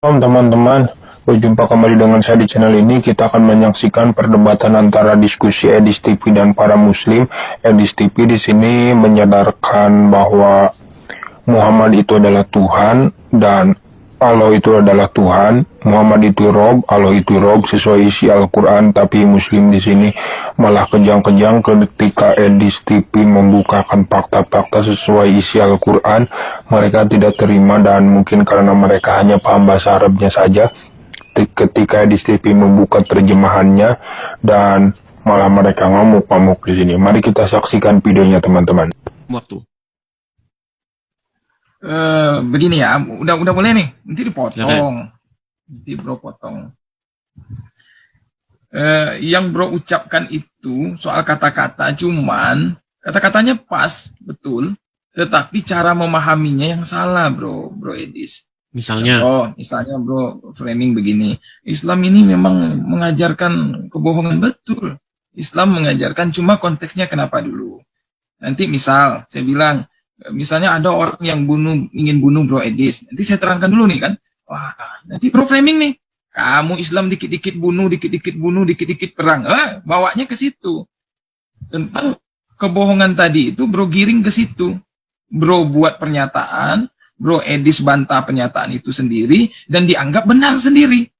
Malam teman-teman, berjumpa kembali dengan saya di channel ini. Kita akan menyaksikan perdebatan antara diskusi Edis TV dan para muslim. Edis TV di sini menyadarkan bahwa Muhammad itu adalah Tuhan dan Allah itu adalah Tuhan, Muhammad itu Rob, Allah itu Rob sesuai isi Al-Quran. Tapi Muslim di sini malah kejang-kejang ketika Edis TV membukakan fakta-fakta sesuai isi Al-Quran. Mereka tidak terima dan mungkin karena mereka hanya paham bahasa Arabnya saja. Ketika Edis TV membuka terjemahannya dan malah mereka ngamuk-ngamuk di sini. Mari kita saksikan videonya teman-teman. Waktu. Begini ya, udah boleh nih, nanti dipotong, Silakan. nanti bro potong. Yang bro ucapkan itu soal kata-kata, cuman kata-katanya pas, betul, tetapi cara memahaminya yang salah, bro Edis. Misalnya, Misalnya bro framing begini, Islam ini memang mengajarkan kebohongan, betul. Islam mengajarkan, cuma konteksnya kenapa dulu. Nanti misal, saya bilang, misalnya ada orang yang ingin bunuh bro Edis. Nanti saya terangkan dulu nih kan. Wah, nanti bro framing nih. Kamu Islam dikit-dikit bunuh, dikit-dikit perang. Bawanya ke situ. Tentang kebohongan tadi itu bro giring ke situ. Bro buat pernyataan, bro Edis bantah pernyataan itu sendiri dan dianggap benar sendiri.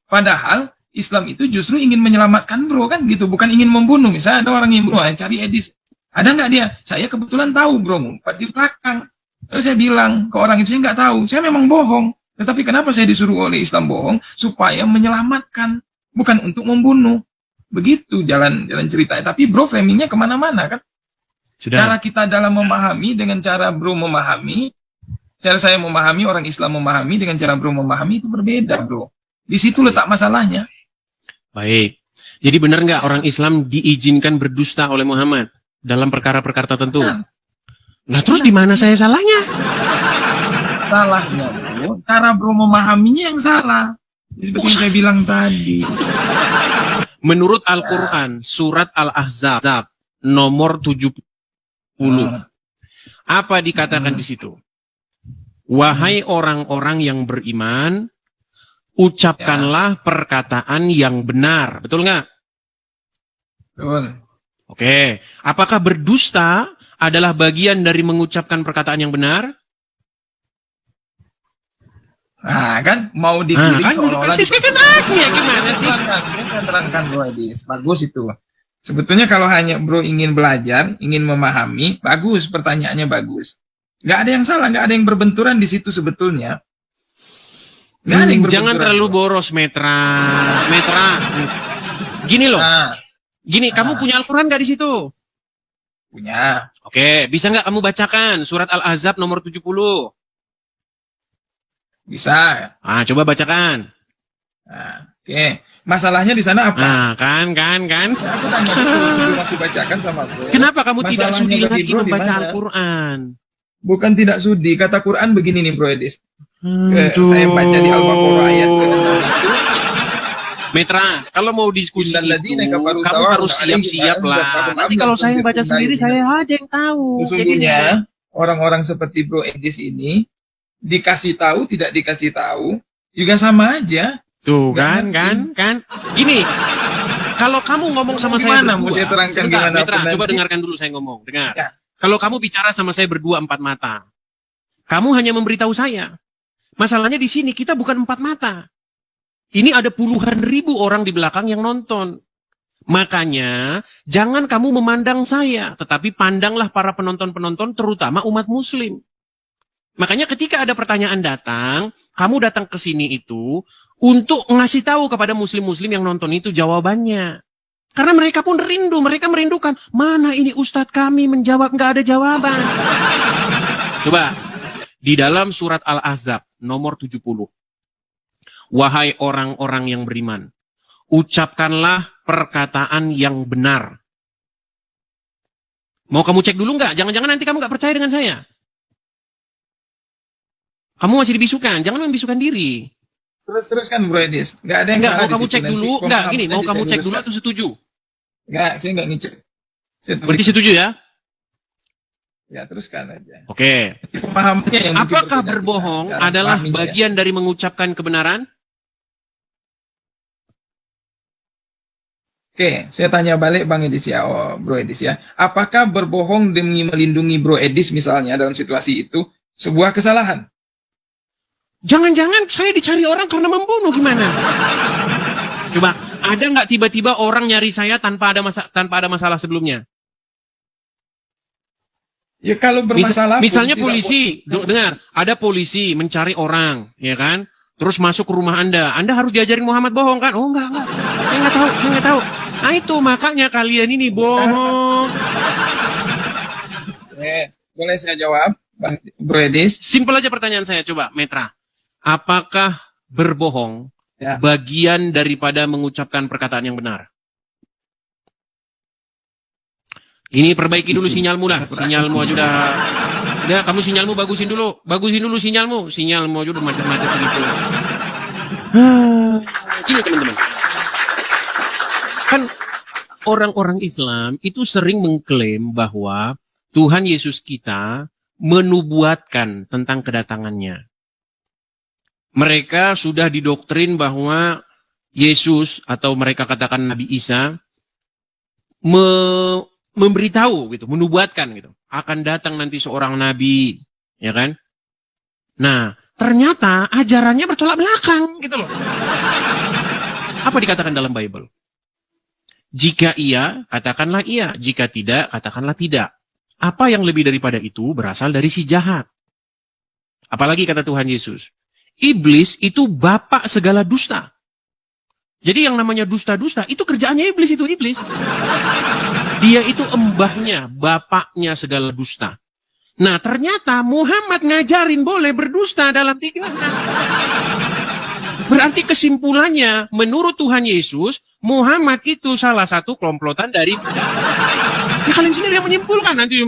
Padahal Islam itu justru ingin menyelamatkan bro kan gitu, bukan ingin membunuh. Misalnya ada orang yang bunuh, cari Edis. Ada nggak dia? Saya kebetulan tahu bro, ngumpet di belakang. Lalu saya bilang ke orang itu, saya nggak tahu. Saya memang bohong. Tetapi kenapa saya disuruh oleh Islam bohong? Supaya menyelamatkan, bukan untuk membunuh. Begitu jalan ceritanya. Tapi bro framingnya kemana-mana kan. sudah. Cara kita dalam memahami dengan cara bro memahami, cara saya memahami, orang Islam memahami dengan cara bro memahami itu berbeda bro. Di situ letak masalahnya. Baik. Jadi benar nggak orang Islam diizinkan berdusta oleh Muhammad dalam perkara-perkara tertentu? Nah terus di mana saya salahnya? Salahnya bro, cara bro memahaminya yang salah. Seperti yang saya bilang tadi. Menurut Al-Quran, surat Al-Ahzab, nomor 70. Apa dikatakan di situ? Wahai orang-orang yang beriman, ucapkanlah perkataan yang benar. Betul nggak? Betul. Oke. Apakah berdusta adalah bagian dari mengucapkan perkataan yang benar? Nah kan, mau digiring Kan seolah-olah kasih sekenanya gimana sih? Saya terangkan bro Edis, bagus itu. Sebetulnya kalau hanya bro ingin belajar, ingin memahami, bagus, pertanyaannya bagus. Nggak ada yang salah, nggak ada yang berbenturan di situ sebetulnya. Nggak ada yang berbenturan. Jangan terlalu bro. boros, Metra. Gini loh. Nah, Gini, kamu punya Al-Quran nggak di situ? punya. Oke, bisa nggak kamu bacakan surat Al-Ahzab nomor 70? Bisa. Coba bacakan. Nah, oke. Masalahnya di sana apa? Kan. Aku tanya dulu sebelum aku bacakan sama bro. Kenapa kamu tidak Masalahnya sudi bagi lagi bro di membaca mana? Al-Quran? Bukan tidak sudi, kata Quran begini nih bro Edis. Aduh. Saya baca di Al-Baqarah ayat ke-6 itu. Metra, kalau mau diskusi itu, Innalladzina kafaru kamu sawa'un harus siap-siap alaihim lah. a Nanti kalau saya baca sendiri, saya aja yang tahu. Sesungguhnya orang-orang seperti Bro Edis ini dikasih tahu tidak dikasih tahu juga sama aja. Tuh, Nggak kan. Gini, kalau kamu ngomong sama saya Gimana? berdua, Mau saya terangkan sebentar, gimana Metra, pun coba nanti? dengarkan dulu saya ngomong. Dengar. Ya. Kalau kamu bicara sama saya berdua empat mata, kamu hanya memberitahu saya. Masalahnya di sini kita bukan empat mata. Ini ada puluhan ribu orang di belakang yang nonton. Makanya, jangan kamu memandang saya, tetapi pandanglah para penonton-penonton, terutama umat muslim. Makanya ketika ada pertanyaan datang, kamu datang ke sini itu untuk ngasih tahu kepada muslim-muslim yang nonton itu jawabannya. Karena mereka pun rindu, mereka merindukan. Mana ini ustadz kami menjawab, nggak ada jawaban. Coba, di dalam surat Al-Ahzab, nomor 70. Wahai orang-orang yang beriman, ucapkanlah perkataan yang benar. Mau kamu cek dulu nggak? Jangan-jangan nanti kamu nggak percaya dengan saya. Kamu masih dibisukan, jangan membisukan diri. Terus kan Bro Edis, nggak ada yang Enggak, salah mau di kamu situ. cek Nanti dulu. pemahaman Enggak, gini, mau aja kamu saya cek dulu luruskan. atau setuju? Nggak, saya nggak ngecek. Saya Berarti setuju ya? Ya, teruskan aja. Oke. Pemahamannya yang mungkin Apakah berbeda. berbohong Cara adalah memahaminya, ya. bagian dari mengucapkan kebenaran? Oke, saya tanya balik Bang Edis ya, Bro Edis ya. Apakah berbohong demi melindungi Bro Edis misalnya dalam situasi itu sebuah kesalahan? Jangan-jangan saya dicari orang karena membunuh, gimana? Coba, ada nggak tiba-tiba orang nyari saya tanpa ada masalah sebelumnya? Ya kalau bermasalah. Misalnya polisi, dengar, ada polisi mencari orang, ya kan? Terus masuk ke rumah Anda harus diajarin Muhammad bohong kan? Oh enggak. Saya nggak tahu. Nah itu makanya kalian ini bohong. Boleh saya jawab, Bang Bro Edis? Simpel aja pertanyaan saya, coba, Metra. Apakah berbohong bagian daripada mengucapkan perkataan yang benar? Ini perbaiki dulu sinyalmu lah. Sinyalmu aja udah, kamu sinyalmu bagusin dulu sinyalmu. Sinyalmu aja udah macet-macet gitu. Gini teman-teman. Kan orang-orang Islam itu sering mengklaim bahwa Tuhan Yesus kita menubuatkan tentang kedatangannya. Mereka sudah didoktrin bahwa Yesus atau mereka katakan Nabi Isa memberitahu gitu, menubuatkan gitu, akan datang nanti seorang nabi, ya kan? Nah, ternyata ajarannya bertolak belakang gitu loh. Apa dikatakan dalam Bible? Jika iya, katakanlah iya. Jika tidak, katakanlah tidak. Apa yang lebih daripada itu berasal dari si jahat. Apalagi kata Tuhan Yesus, iblis itu bapak segala dusta. Jadi yang namanya dusta-dusta, itu kerjaannya iblis, Dia itu embahnya, bapaknya segala dusta. Nah, ternyata Muhammad ngajarin boleh berdusta dalam 3 hari. Berarti kesimpulannya, menurut Tuhan Yesus, Muhammad itu salah satu komplotan dari... Ya kalian sendiri yang menyimpulkan, nanti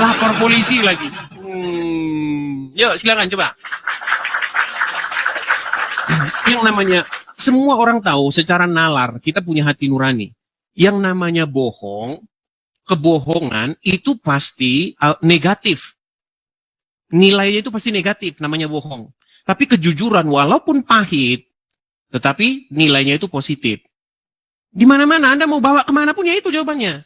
lapor polisi lagi. Yuk, silakan coba. Yang namanya, semua orang tahu secara nalar, kita punya hati nurani. Yang namanya bohong, kebohongan itu pasti negatif. Nilainya itu pasti negatif, namanya bohong. Tapi kejujuran walaupun pahit, tetapi nilainya itu positif. Di mana-mana Anda mau bawa kemana pun ya itu jawabannya.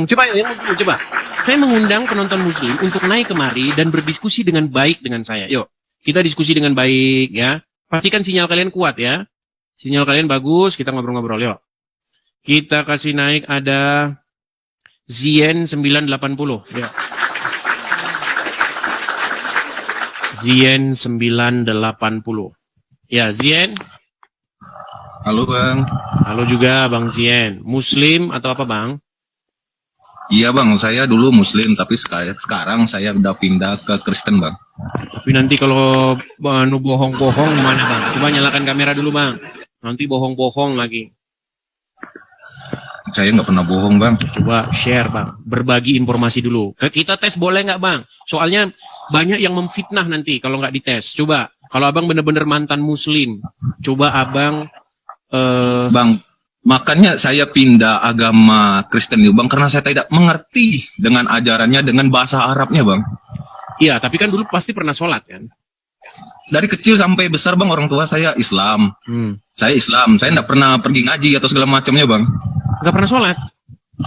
Coba yang muslim, coba. Saya mengundang penonton muslim untuk naik kemari dan berdiskusi dengan baik dengan saya. Yuk, kita diskusi dengan baik ya. Pastikan sinyal kalian kuat ya. Sinyal kalian bagus, kita ngobrol-ngobrol yuk. Kita kasih naik ada Zien 980. Ya. Zien 980. Ya, Zien. Halo Bang. Halo juga Bang Zien. Muslim atau apa Bang? Iya Bang, saya dulu Muslim, tapi sekarang saya udah pindah ke Kristen Bang. Tapi nanti kalau bohong-bohong gimana Bang? Coba nyalakan kamera dulu Bang. Nanti bohong-bohong lagi. Saya nggak pernah bohong Bang. Coba share Bang, berbagi informasi dulu. Kita tes boleh nggak Bang? Soalnya banyak yang memfitnah nanti kalau nggak dites. Coba, kalau Abang bener-bener mantan Muslim, coba Abang... Bang, makanya saya pindah agama Kristen itu Bang, karena saya tidak mengerti dengan ajarannya, dengan bahasa Arabnya Bang. Iya, tapi kan dulu pasti pernah sholat kan? Dari kecil sampai besar Bang, orang tua saya Islam. Saya Islam, saya nggak pernah pergi ngaji atau segala macamnya Bang. Nggak pernah sholat?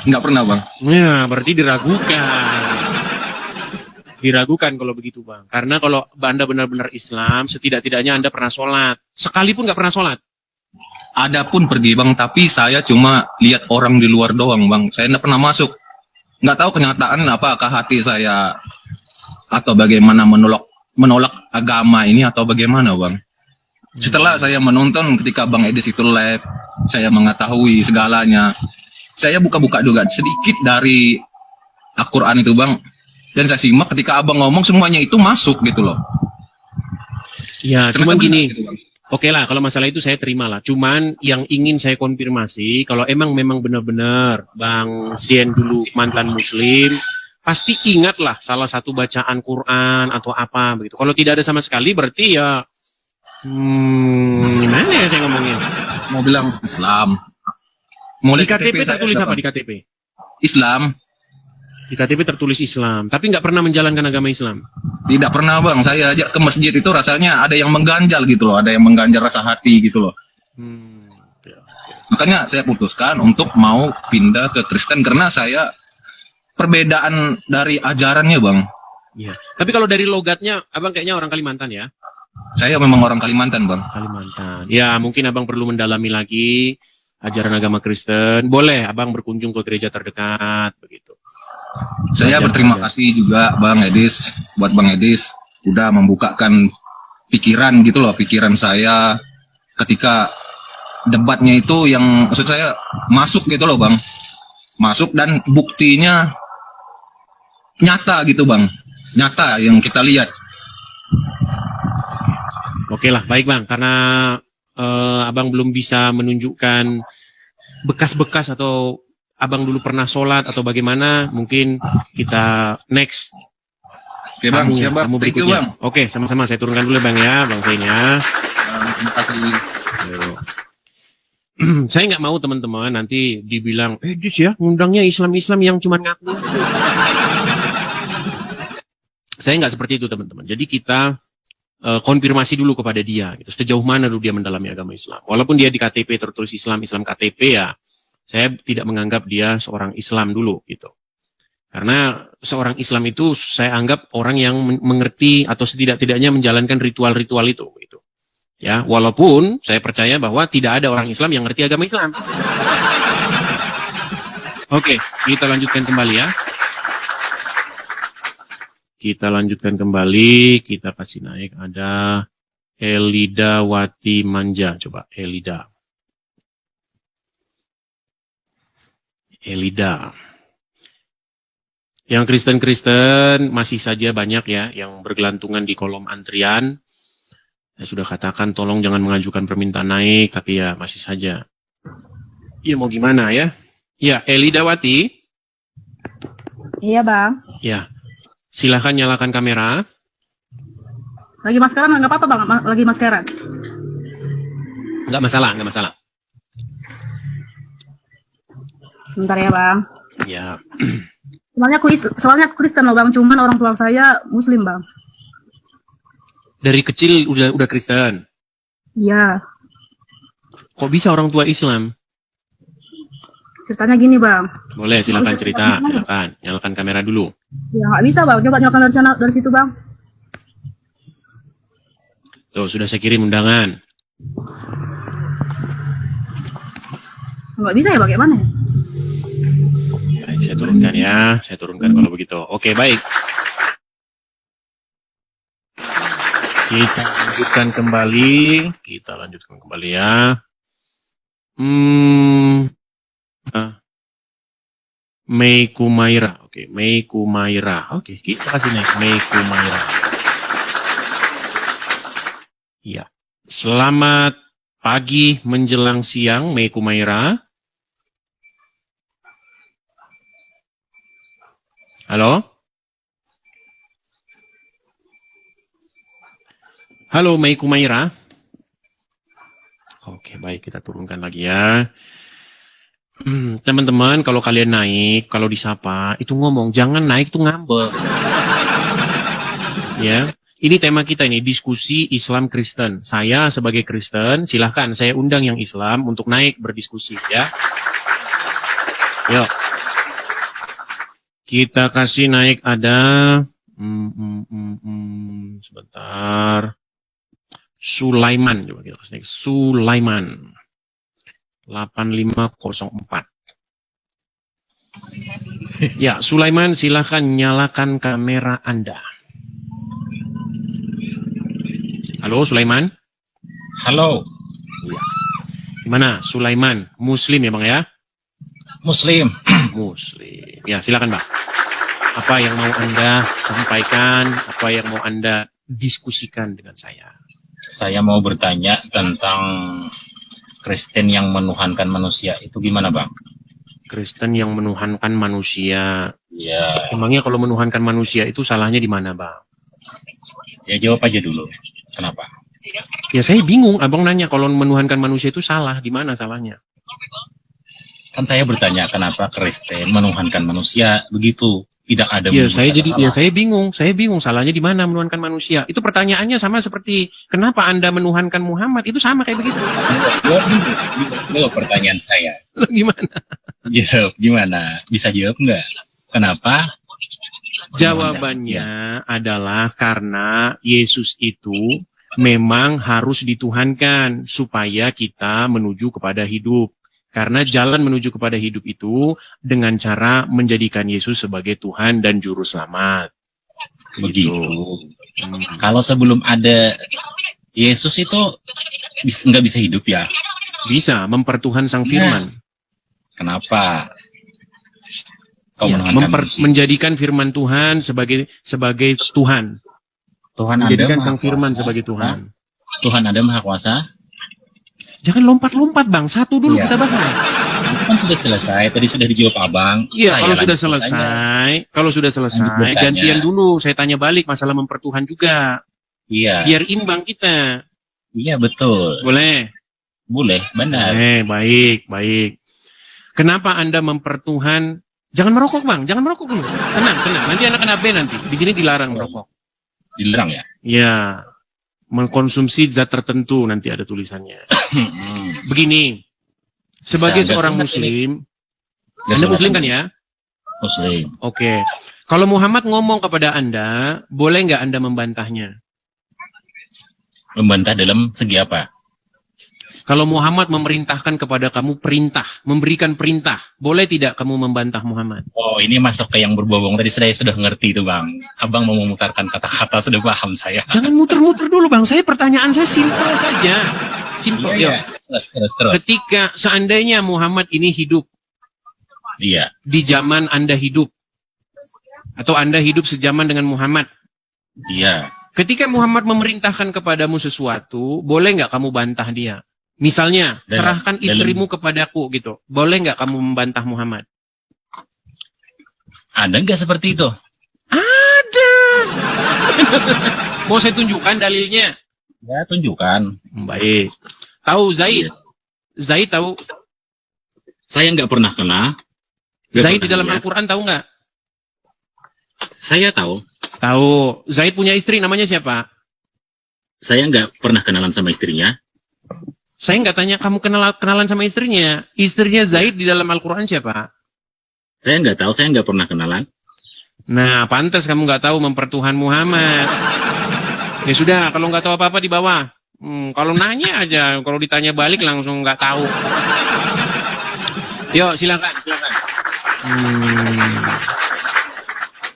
Nggak pernah Bang. Ya, berarti diragukan. Diragukan kalau begitu Bang. Karena kalau Anda benar-benar Islam, setidak-tidaknya Anda pernah sholat. Sekalipun nggak pernah sholat. Ada pun pergi Bang, tapi saya cuma lihat orang di luar doang Bang. Saya nggak pernah masuk. Nggak tahu kenyataan apakah hati saya atau bagaimana menolak agama ini atau bagaimana Bang. Setelah saya menonton ketika Bang Edis itu live, saya mengetahui segalanya. Saya buka-buka juga sedikit dari Al-Quran itu Bang. Dan saya simak ketika Abang ngomong semuanya itu masuk gitu loh. Ya, Ternyata cuman gini. gitu, Bang. Oke lah, kalau masalah itu saya terima lah. Cuman yang ingin saya konfirmasi, kalau memang benar-benar Bang Zien dulu mantan Muslim, pasti ingatlah salah satu bacaan Quran atau apa begitu. Kalau tidak ada sama sekali, berarti ya gimana ya saya ngomongnya? Mau bilang Islam. Mau Di lihat KTP saya tertulis ada, apa Bang. di KTP? Islam. Di KTP tertulis Islam, tapi nggak pernah menjalankan agama Islam. Tidak pernah bang, saya aja ke masjid itu rasanya ada yang mengganjal gitu loh, ada yang mengganjal rasa hati gitu loh. Oke, oke. Makanya saya putuskan untuk mau pindah ke Kristen karena saya perbedaan dari ajarannya bang. Iya. Tapi kalau dari logatnya, abang kayaknya orang Kalimantan ya? Saya memang orang Kalimantan bang. Kalimantan. Ya, mungkin abang perlu mendalami lagi ajaran agama Kristen. Boleh abang berkunjung ke gereja terdekat, begitu. Saya berterima kasih juga Bang Edis, buat Bang Edis udah membukakan pikiran gitu loh, pikiran saya ketika debatnya itu yang maksud saya masuk gitu loh Bang. Masuk dan buktinya nyata gitu Bang. Nyata yang kita lihat. Oke lah, baik bang. Karena abang belum bisa menunjukkan bekas-bekas atau abang dulu pernah sholat atau bagaimana, mungkin kita next. Oke Bang, siap Bang. Tamu Thank you berikutnya. Bang. Oke, sama-sama. Saya turunkan dulu bang ya, bang Zain ya. Terima kasih. Ayo. Saya nggak mau teman-teman nanti dibilang, Dis ya, ngundangnya Islam-Islam yang cuma ngaku. Saya nggak seperti itu teman-teman. Jadi kita konfirmasi dulu kepada dia, gitu. Sejauh mana dulu dia mendalami agama Islam. Walaupun dia di KTP tertulis Islam KTP ya, saya tidak menganggap dia seorang Islam dulu, gitu. Karena seorang Islam itu saya anggap orang yang mengerti atau setidak-tidaknya menjalankan ritual-ritual itu, gitu. Ya, walaupun saya percaya bahwa tidak ada orang Islam yang ngerti agama Islam. Oke, kita lanjutkan kembali ya. Kita lanjutkan kembali, kita kasih naik, ada Elida Wati Manja, coba Elida. Yang Kristen-Kristen masih saja banyak ya, yang bergelantungan di kolom antrian. Saya sudah katakan tolong jangan mengajukan permintaan naik, tapi ya masih saja. Ya mau gimana ya? Ya, Elida Wati. Iya bang. Ya. Silahkan nyalakan kamera. Lagi maskeran nggak apa-apa bang? Lagi maskeran. Nggak masalah, nggak masalah. Sebentar ya bang. Ya. Soalnya aku Kristen loh bang, cuman orang tua saya Muslim bang. Dari kecil udah Kristen. Iya. Kok bisa orang tua Islam? Ceritanya gini bang. Boleh, silakan cerita, silakan. Nyalakan kamera dulu. Ya nggak bisa bang. Coba nyalakan dari situ bang. Tuh, sudah saya kirim undangan. Nggak bisa ya bagaimana? Baik, saya turunkan ya. Saya turunkan kalau begitu. Oke, baik. Kita lanjutkan kembali ya. Mei Kumaira. Oke, Mei Kumaira. Oke, kita kasih naik Mei Kumaira. Iya. Selamat pagi menjelang siang, Mei Kumaira. Halo? Halo, Mei Kumaira. Oke, baik, kita turunkan lagi ya. Teman-teman, kalau kalian naik, kalau disapa, itu ngomong, jangan naik tuh ngambek. Ya, ini tema kita ini, diskusi Islam Kristen. Saya sebagai Kristen, silahkan saya undang yang Islam untuk naik berdiskusi ya. Yuk. Kita kasih naik ada, sebentar. Sulaiman, coba kita kasih naik. Sulaiman. 8504. Ya, Sulaiman, silahkan nyalakan kamera Anda. Halo, Sulaiman. Halo, Ya. Gimana, Sulaiman? Muslim ya, Bang ya? Muslim. Muslim. Ya, silakan, Bang. Apa yang mau Anda sampaikan? Apa yang mau Anda diskusikan dengan saya? Saya mau bertanya tentang Kristen yang menuhankan manusia itu gimana, Bang? Kristen yang menuhankan manusia. Ya, Emangnya kalau menuhankan manusia itu salahnya di mana, Bang? ya jawab aja dulu. Kenapa? Ya saya bingung, Abang nanya kalau menuhankan manusia itu salah, di mana salahnya? Kan saya bertanya kenapa Kristen menuhankan manusia begitu. tidak ada Ya, menuhankan saya bingung salahnya di mana menuhankan manusia. Itu pertanyaannya sama seperti kenapa Anda menuhankan Muhammad, itu sama kayak begitu. Jawab dulu. Jawab pertanyaan saya. Loh, gimana? Jawab gimana? Bisa jawab nggak? Kenapa? Jawabannya adalah karena Yesus itu memang harus dituhankan supaya kita menuju kepada hidup. Karena jalan menuju kepada hidup itu dengan cara menjadikan Yesus sebagai Tuhan dan Juru Selamat. Begitu. Hmm. Kalau sebelum ada Yesus itu nggak bisa hidup ya? Bisa mempertuhan Sang Firman. Kenapa? Kau Ya, menuhankan manusia? menjadikan Firman Tuhan sebagai Tuhan. Tuhan Anda Menjadikan Maha Sang Firman Kuasa. sebagai Tuhan. Tuhan Anda Maha Kuasa. Jangan lompat-lompat, Bang. Satu dulu Iya. kita bahas. Itu kan sudah selesai. Tadi sudah dijawab Abang. Iya, Saya kalau sudah lanjut selesai, kalau sudah Lanjut selesai, bertanya. gantian dulu. Saya tanya balik masalah mempertuhan juga. bertanya. Iya. Biar imbang kita. Iya betul. Boleh? Boleh. Benar. Baik. Kenapa Anda mempertuhan? Jangan merokok, Bang. Jangan merokok dulu. Tenang. Nanti Anda kena ban nanti. Di sini dilarang merokok. Dilarang ya. Ya, mengkonsumsi zat tertentu nanti ada tulisannya. Begini, sebagai Bisa, seorang nggak sunat Muslim, Nggak Anda sunat Muslim ini. kan ya? Muslim. Oke. Kalau Muhammad ngomong kepada Anda, boleh nggak Anda membantahnya? Membantah dalam segi apa? Kalau Muhammad memerintahkan kepada kamu memberikan perintah, boleh tidak kamu membantah Muhammad? Oh, ini masuk ke yang berbobong. Tadi saya sudah ngerti itu, Bang. Abang mau memutarkan kata-kata, sudah paham saya. Jangan muter-muter dulu, Bang. Pertanyaan saya simpel saja. Simpel. Iya. Terus. Ketika seandainya Muhammad ini hidup Iya. di zaman Anda hidup, atau Anda hidup sejaman dengan Muhammad, Iya. ketika Muhammad memerintahkan kepadamu sesuatu, boleh nggak kamu bantah dia? Misalnya, serahkan istrimu kepadaku gitu. Boleh nggak kamu membantah Muhammad? Ada nggak seperti itu? Ada. Mau saya tunjukkan dalilnya? Ya, tunjukkan. Baik. Tahu Zaid? Zaid tahu? Saya nggak pernah kenal. Nggak Zaid di pernah dalam lihat. Al-Quran tahu nggak? Saya tahu. Tahu. Zaid punya istri namanya siapa? Saya nggak pernah kenalan sama istrinya. Saya nggak tanya kamu kenalan sama istrinya. Istrinya Zaid di dalam Al-Quran siapa? Saya nggak tahu. Saya nggak pernah kenalan. Nah, pantas kamu nggak tahu mempertuhan Muhammad. Ya sudah, kalau nggak tahu apa-apa di bawah. Kalau nanya aja, kalau ditanya balik langsung nggak tahu. Yuk, silakan.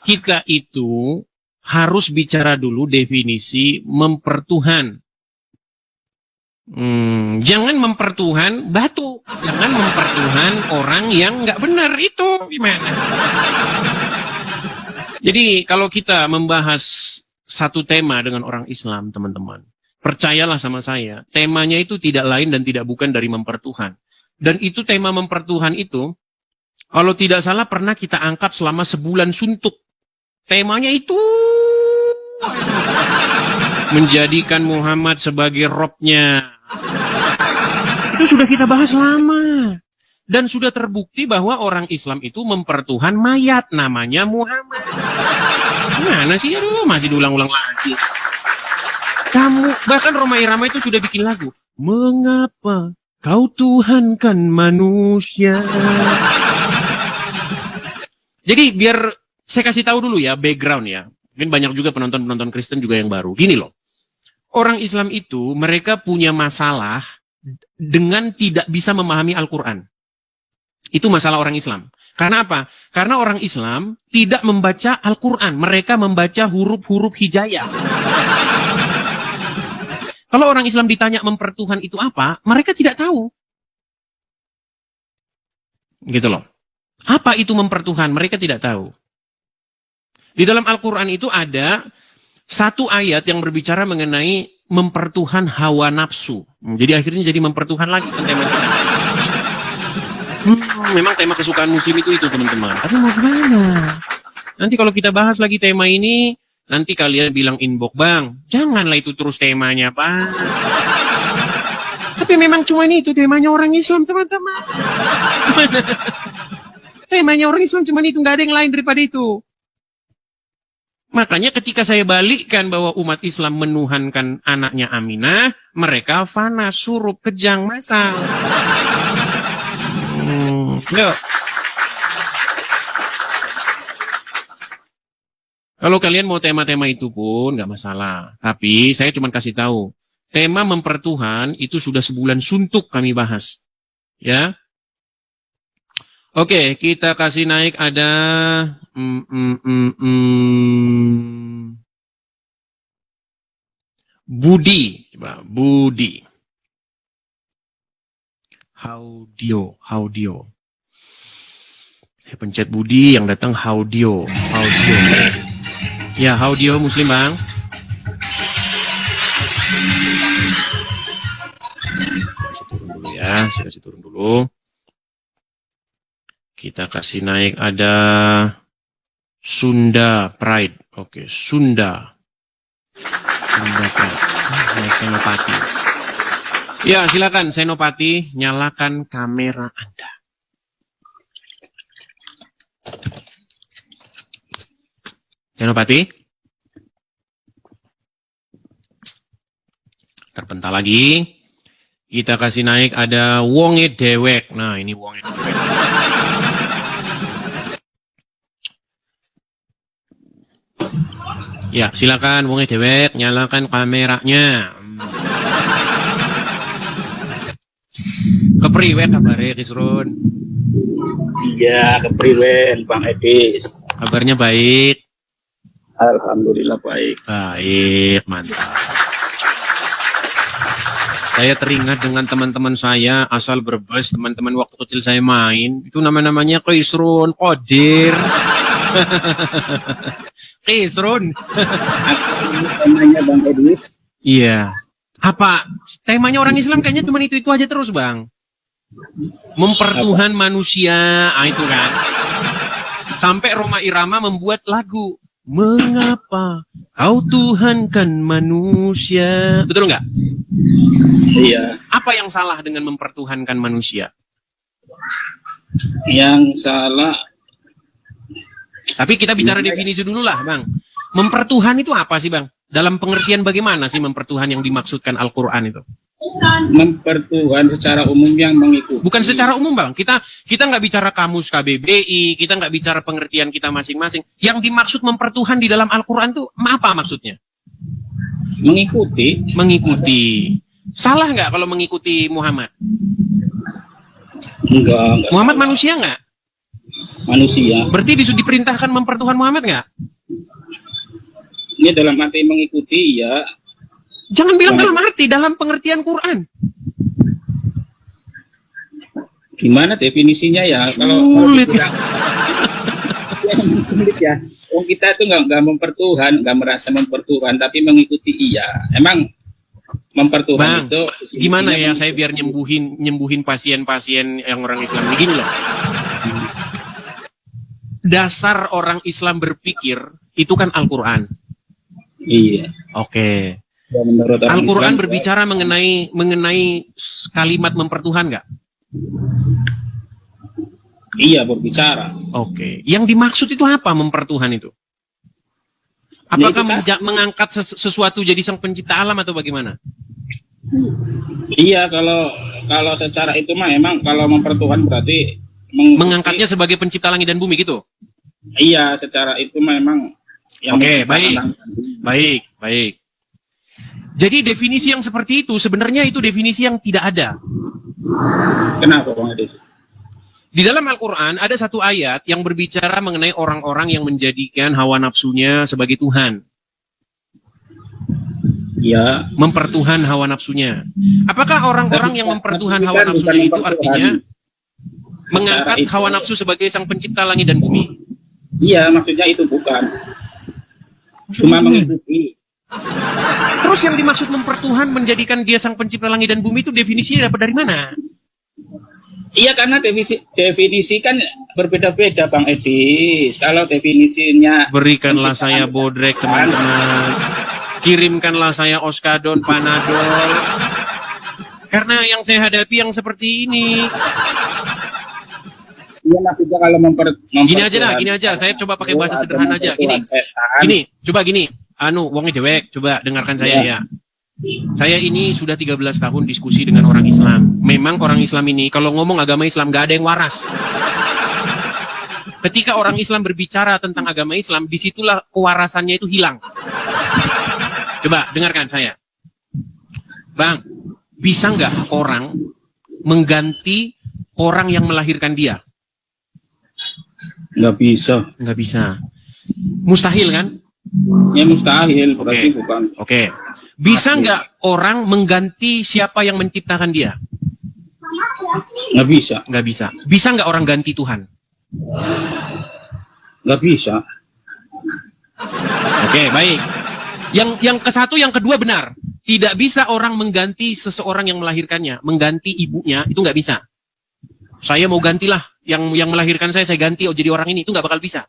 Kita itu harus bicara dulu definisi mempertuhan. Jangan mempertuhan batu, jangan mempertuhan orang yang nggak benar, itu gimana? Jadi kalau kita membahas satu tema dengan orang Islam, teman-teman, percayalah sama saya, temanya itu tidak lain dan tidak bukan dari mempertuhan. Dan itu tema mempertuhan itu, kalau tidak salah pernah kita angkat selama sebulan suntuk. Temanya itu menjadikan Muhammad sebagai robnya. Itu sudah kita bahas lama. Dan sudah terbukti bahwa orang Islam itu mempertuhan mayat namanya Muhammad. Gimana sih? Aduh, masih diulang-ulang lagi. Bahkan Roma Irama itu sudah bikin lagu. Mengapa kau tuhankan manusia? Jadi biar saya kasih tahu dulu ya background ya. Mungkin banyak juga penonton-penonton Kristen juga yang baru. Gini loh. Orang Islam itu mereka punya masalah dengan tidak bisa memahami Al-Quran. Itu masalah orang Islam. Karena apa? Karena orang Islam tidak membaca Al-Quran. Mereka membaca huruf-huruf hijayah. Kalau orang Islam ditanya mempertuhan itu apa, mereka tidak tahu. Gitu loh. Apa itu mempertuhan? Mereka tidak tahu. Di dalam Al-Quran itu ada satu ayat yang berbicara mengenai mempertuhan hawa nafsu. Jadi akhirnya jadi mempertuhan lagi kan tema kita. Memang tema kesukaan muslim itu teman-teman. Tapi mau gimana? Nanti kalau kita bahas lagi tema ini, nanti kalian bilang inbox, Bang, janganlah itu terus temanya, Pak. Tapi memang cuma itu temanya orang Islam, teman-teman. Temanya orang Islam cuma itu, nggak ada yang lain daripada itu. Makanya ketika saya balikkan bahwa umat Islam menuhankan anaknya Aminah, mereka fana, surup, kejang, masal. Yuk. Kalau kalian mau tema-tema itu pun nggak masalah. Tapi saya cuma kasih tahu, tema mempertuhan itu sudah sebulan suntuk kami bahas. Ya. Oke, kita kasih naik ada Budi. Coba, Budi. Haudio. Saya pencet Budi, yang datang Haudio. Ya, Haudio Muslim, Bang. Saya kasih turun dulu. Kita kasih naik ada Sunda Pride. Oke, Sunda Pride. Senopati. Ya, silakan Senopati, nyalakan kamera Anda. Senopati. Terpental lagi. Kita kasih naik ada Wonge Dewek. Nah, ini Wonge Dewek. Ya, silakan Wonge Dewek, nyalakan kameranya. Kepriwe kabare Kisrun? Iya, kepriwen Bang Edis. Kabarnya baik. Alhamdulillah baik. Baik, mantap. Saya teringat dengan teman-teman saya asal Brebes, teman-teman waktu kecil saya main. Itu namanya Kisrun, Kodir. Kisrun. Temanya Bang Edis. Iya. Apa? Temanya orang Islam kayaknya cuma itu aja terus, Bang. Mempertuhan manusia, itu kan. Sampai Roma Irama membuat lagu. Mengapa kau tuhankan manusia? Betul nggak? Iya. Apa yang salah dengan mempertuhankan manusia? Yang salah. Tapi kita bicara definisi dulu lah, Bang. Mempertuhan itu apa sih, Bang? Dalam pengertian bagaimana sih mempertuhan yang dimaksudkan Al-Quran itu? Mempertuhan secara umum yang mengikuti. Bukan secara umum, Bang. Kita nggak bicara kamus KBBI, kita nggak bicara pengertian kita masing-masing. Yang dimaksud mempertuhan di dalam Al-Quran itu apa maksudnya? Mengikuti. Mengikuti. Salah nggak kalau mengikuti Muhammad? Enggak Muhammad salah. manusia nggak? Manusia. Berarti diperintahkan mempertuhan Muhammad nggak? Ini dalam arti mengikuti ya. Jangan bilang dalam arti, dalam pengertian Quran. Gimana definisinya ya? Sulit. Sulit ya. Oh, kita itu nggak mempertuhan, nggak merasa mempertuhan, tapi mengikuti iya. Emang mempertuhan Bang, itu gimana ya saya biar nyembuhin pasien-pasien yang orang Islam ini gini loh. Dasar orang Islam berpikir itu kan Al-Quran. Iya. Oke. Ya, menurut orang Al-Quran Islam, berbicara mengenai kalimat mempertuhan nggak? iya berbicara. Oke. Yang dimaksud itu apa mempertuhan itu? Apakah mengangkat sesuatu jadi sang pencipta alam atau bagaimana? Iya, kalau secara itu mah emang kalau mempertuhan berarti Mengangkatnya sebagai pencipta langit dan bumi gitu? Iya, secara itu mah emang yang Oke, menciptakan baik. Jadi definisi yang seperti itu sebenarnya itu definisi yang tidak ada. Kenapa Bang Edi? Di dalam Al-Quran ada satu ayat yang berbicara mengenai orang-orang yang menjadikan hawa nafsunya sebagai Tuhan. Ya. Mempertuhan hawa nafsunya. Apakah orang-orang yang mempertuhan hawa nafsunya itu artinya mengangkat hawa nafsu sebagai sang pencipta langit dan bumi? Iya, maksudnya itu bukan. Cuma mengikuti. Terus yang dimaksud mempertuhan menjadikan dia sang pencipta langit dan bumi itu definisinya dapat dari mana? Iya, karena definisi kan berbeda-beda Bang Edi. Kalau definisinya Berikanlah saya bodrek teman-teman. Kirimkanlah saya Oskadon, Panadol. Karena yang saya hadapi yang seperti ini. Dia maksudnya kalau Gini aja, saya coba pakai bahasa sederhana aja. Gini, coba gini. Wongi dewek, coba dengarkan saya ya. Saya ini sudah 13 tahun diskusi dengan orang Islam. Memang orang Islam ini, kalau ngomong agama Islam, gak ada yang waras. Ketika orang Islam berbicara tentang agama Islam, disitulah kewarasannya itu hilang. Coba dengarkan saya. Bang, bisa nggak orang mengganti orang yang melahirkan dia? Nggak bisa. Nggak bisa. Mustahil kan? Ya mustahil, berarti Oke. bukan. Oke. Bisa nggak orang mengganti siapa yang menciptakan dia? Nggak bisa. Nggak bisa. Bisa nggak orang ganti Tuhan? Nggak bisa. Oke, baik. Yang ke satu, yang kedua benar. Tidak bisa orang mengganti seseorang yang melahirkannya, mengganti ibunya, itu nggak bisa. Saya mau gantilah yang melahirkan saya ganti jadi orang ini, itu nggak bakal bisa.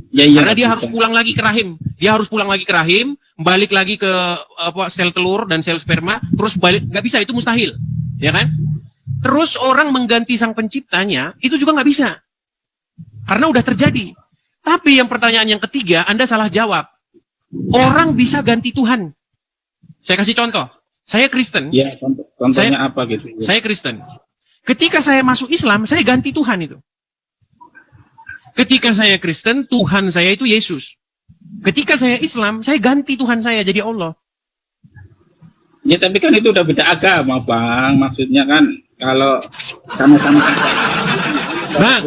Ya, iya, Karena dia bisa. harus pulang lagi ke rahim. Dia harus pulang lagi ke rahim, balik lagi ke sel telur dan sel sperma, terus balik, nggak bisa, itu mustahil. Ya kan? Terus orang mengganti sang penciptanya, itu juga nggak bisa. Karena udah terjadi. Tapi yang pertanyaan yang ketiga, Anda salah jawab. Orang bisa ganti Tuhan. Saya kasih contoh. Saya Kristen. Ya, contohnya apa gitu. Ya. Saya Kristen. Ketika saya masuk Islam, saya ganti Tuhan itu. Ketika saya Kristen, Tuhan saya itu Yesus. Ketika saya Islam, saya ganti Tuhan saya jadi Allah. Ya, tapi kan itu udah beda agama, Bang. Maksudnya kan kalau sama-sama Bang,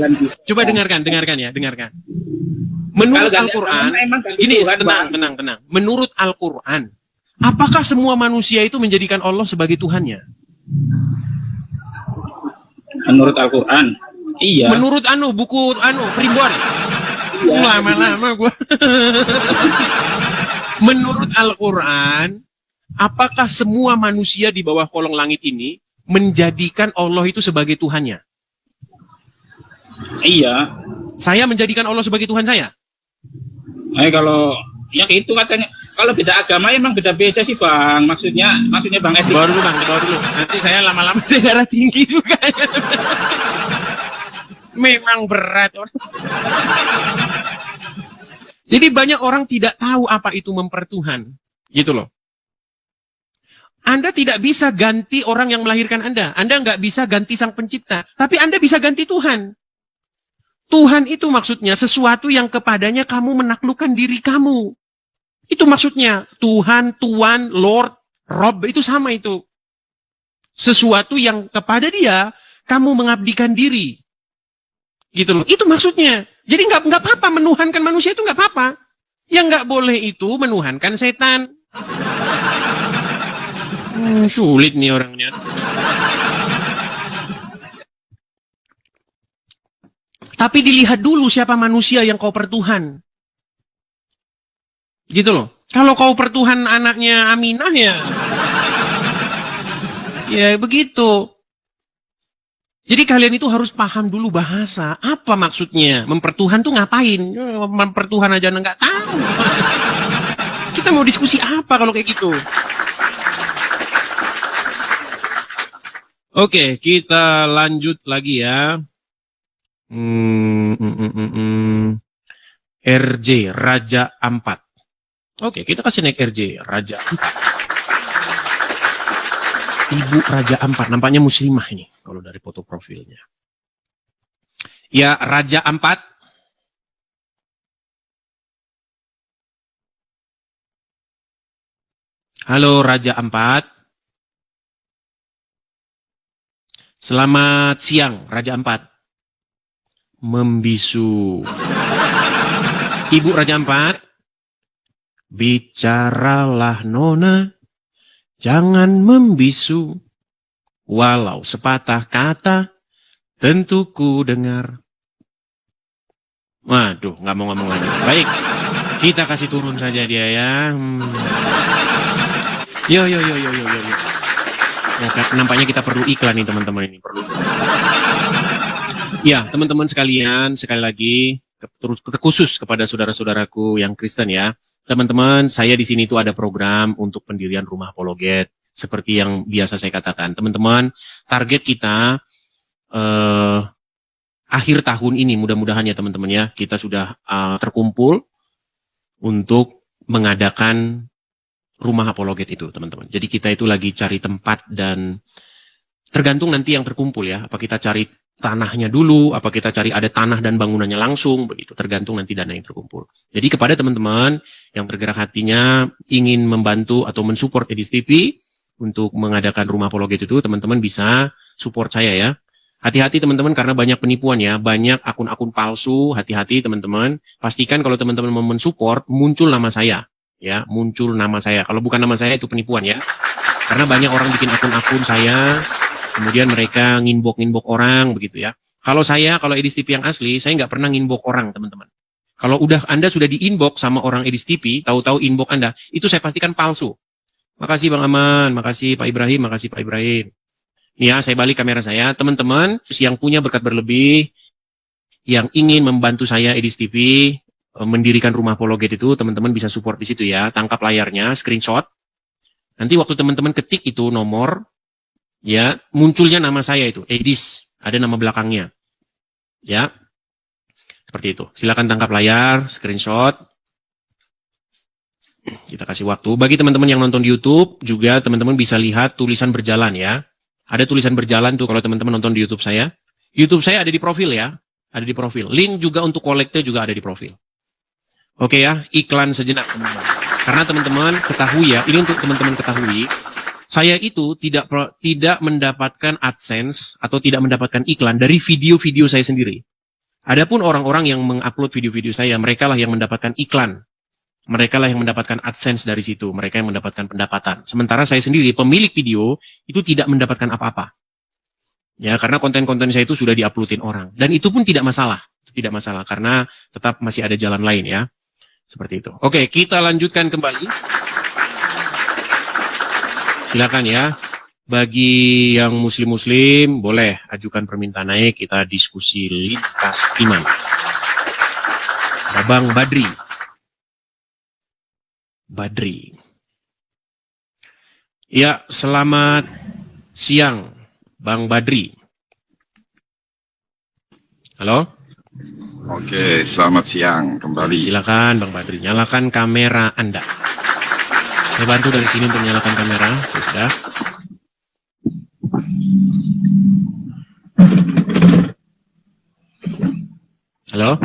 coba dengarkan ya, dengarkan. Menurut Kalau Al-Quran, emang ganti ini Tuhan, Bang. tenang. Menurut Al-Quran, apakah semua manusia itu menjadikan Allah sebagai Tuhannya? Menurut Al-Quran, iya. Menurut buku Primbon. Lama-lama gua. Menurut Al-Quran, apakah semua manusia di bawah kolong langit ini menjadikan Allah itu sebagai Tuhannya? Iya. Saya menjadikan Allah sebagai Tuhan saya? Kalau ya itu katanya, kalau beda agama emang beda-beda sih, Bang. Maksudnya Bang Edi. Bawa dulu, Bang. Nanti saya lama-lama saya darah tinggi juga. Memang berat. Jadi banyak orang tidak tahu apa itu mempertuhan. Gitu loh. Anda tidak bisa ganti orang yang melahirkan Anda. Anda nggak bisa ganti sang pencipta. Tapi Anda bisa ganti Tuhan. Tuhan itu maksudnya sesuatu yang kepadanya kamu menaklukkan diri kamu. Itu maksudnya. Tuhan, Tuan, Lord, Rob, itu sama itu. Sesuatu yang kepada dia, kamu mengabdikan diri. Gitu loh. Itu maksudnya. Jadi nggak apa-apa menuhankan manusia itu nggak apa-apa. Yang nggak boleh itu menuhankan setan. Sulit nih orangnya. Tapi dilihat dulu siapa manusia yang kau pertuhan. Gitu loh. Kalau kau pertuhan anaknya Aminah ya. Ya begitu. Jadi kalian itu harus paham dulu bahasa. Apa maksudnya? Mempertuhan tuh ngapain? Mempertuhan aja nggak tahu. Kita mau diskusi apa kalau kayak gitu? Oke, kita lanjut lagi ya. RJ, Raja Ampat. Oke, kita kasih naik RJ, Raja Ampat. Ibu Raja Ampat, nampaknya muslimah ini, kalau dari foto profilnya. Ya, Raja Ampat. Halo, Raja Ampat. Selamat siang, Raja Ampat. Membisu. Ibu Raja Ampat. Bicaralah Nona. Jangan membisu. Walau sepatah kata. Tentu ku dengar. Waduh, nggak mau ngomong lagi. Baik. Kita kasih turun saja dia ya. Yo. Ya, nampaknya kita perlu iklan nih teman-teman ini. Perlu. Ya, teman-teman sekalian, sekali lagi khusus kepada saudara-saudaraku yang Kristen ya. Teman-teman, saya di sini tuh ada program untuk pendirian rumah apologet. Seperti yang biasa saya katakan. Teman-teman, target kita akhir tahun ini mudah-mudahan ya teman-teman ya, kita sudah terkumpul untuk mengadakan rumah apologet itu teman-teman. Jadi kita itu lagi cari tempat dan tergantung nanti yang terkumpul ya. Apa kita cari tanahnya dulu, apa kita cari ada tanah dan bangunannya langsung, begitu. Tergantung nanti dana yang terkumpul. Jadi kepada teman-teman yang tergerak hatinya ingin membantu atau mensupport Edis TV untuk mengadakan rumah apologet itu, teman-teman bisa support saya ya. Hati-hati teman-teman karena banyak penipuan ya, banyak akun-akun palsu, hati-hati teman-teman. Pastikan kalau teman-teman mau mensupport, muncul nama saya. Ya, muncul nama saya. Kalau bukan nama saya itu penipuan ya. Karena banyak orang bikin akun-akun saya, kemudian mereka nginbok orang begitu ya. Kalau Edis TV yang asli, saya nggak pernah nginbok orang teman-teman. Kalau Anda sudah di-inbox sama orang Edis TV, tahu-tahu inbox Anda, itu saya pastikan palsu. Makasih Bang Aman, makasih Pak Ibrahim, makasih Pak Ibrahim. Nih ya, saya balik kamera saya. Teman-teman yang punya berkat berlebih, yang ingin membantu saya Edis TV, mendirikan rumah apologet itu, teman-teman bisa support di situ ya. Tangkap layarnya, screenshot. Nanti waktu teman-teman ketik itu nomor, ya, munculnya nama saya itu, Edis. Ada nama belakangnya. Ya. Seperti itu. Silakan tangkap layar, screenshot. Kita kasih waktu. Bagi teman-teman yang nonton di YouTube, juga teman-teman bisa lihat tulisan berjalan ya. Ada tulisan berjalan tuh kalau teman-teman nonton di YouTube saya. YouTube saya ada di profil ya. Ada di profil. Link juga untuk kolekte juga ada di profil. Oke ya, iklan sejenak teman-teman. Karena teman-teman ketahui ya, ini untuk teman-teman ketahui, saya itu tidak mendapatkan AdSense atau tidak mendapatkan iklan dari video-video saya sendiri. Adapun orang-orang yang mengupload video-video saya, mereka lah yang mendapatkan iklan. Mereka lah yang mendapatkan AdSense dari situ. Mereka yang mendapatkan pendapatan. Sementara saya sendiri, pemilik video, itu tidak mendapatkan apa-apa. Ya, karena konten-konten saya itu sudah diuploadin orang. Dan itu pun tidak masalah. Tidak masalah, karena tetap masih ada jalan lain ya. Seperti itu. Oke, kita lanjutkan kembali. Silakan ya. Bagi yang muslim-muslim, boleh ajukan permintaan naik, kita diskusi lintas iman. Bang Badri. Ya, selamat siang, Bang Badri. Halo? Oke, selamat siang kembali. Silakan Bang Badri, nyalakan kamera Anda. Saya bantu dari sini untuk menyalakan kamera. Sudah. Halo?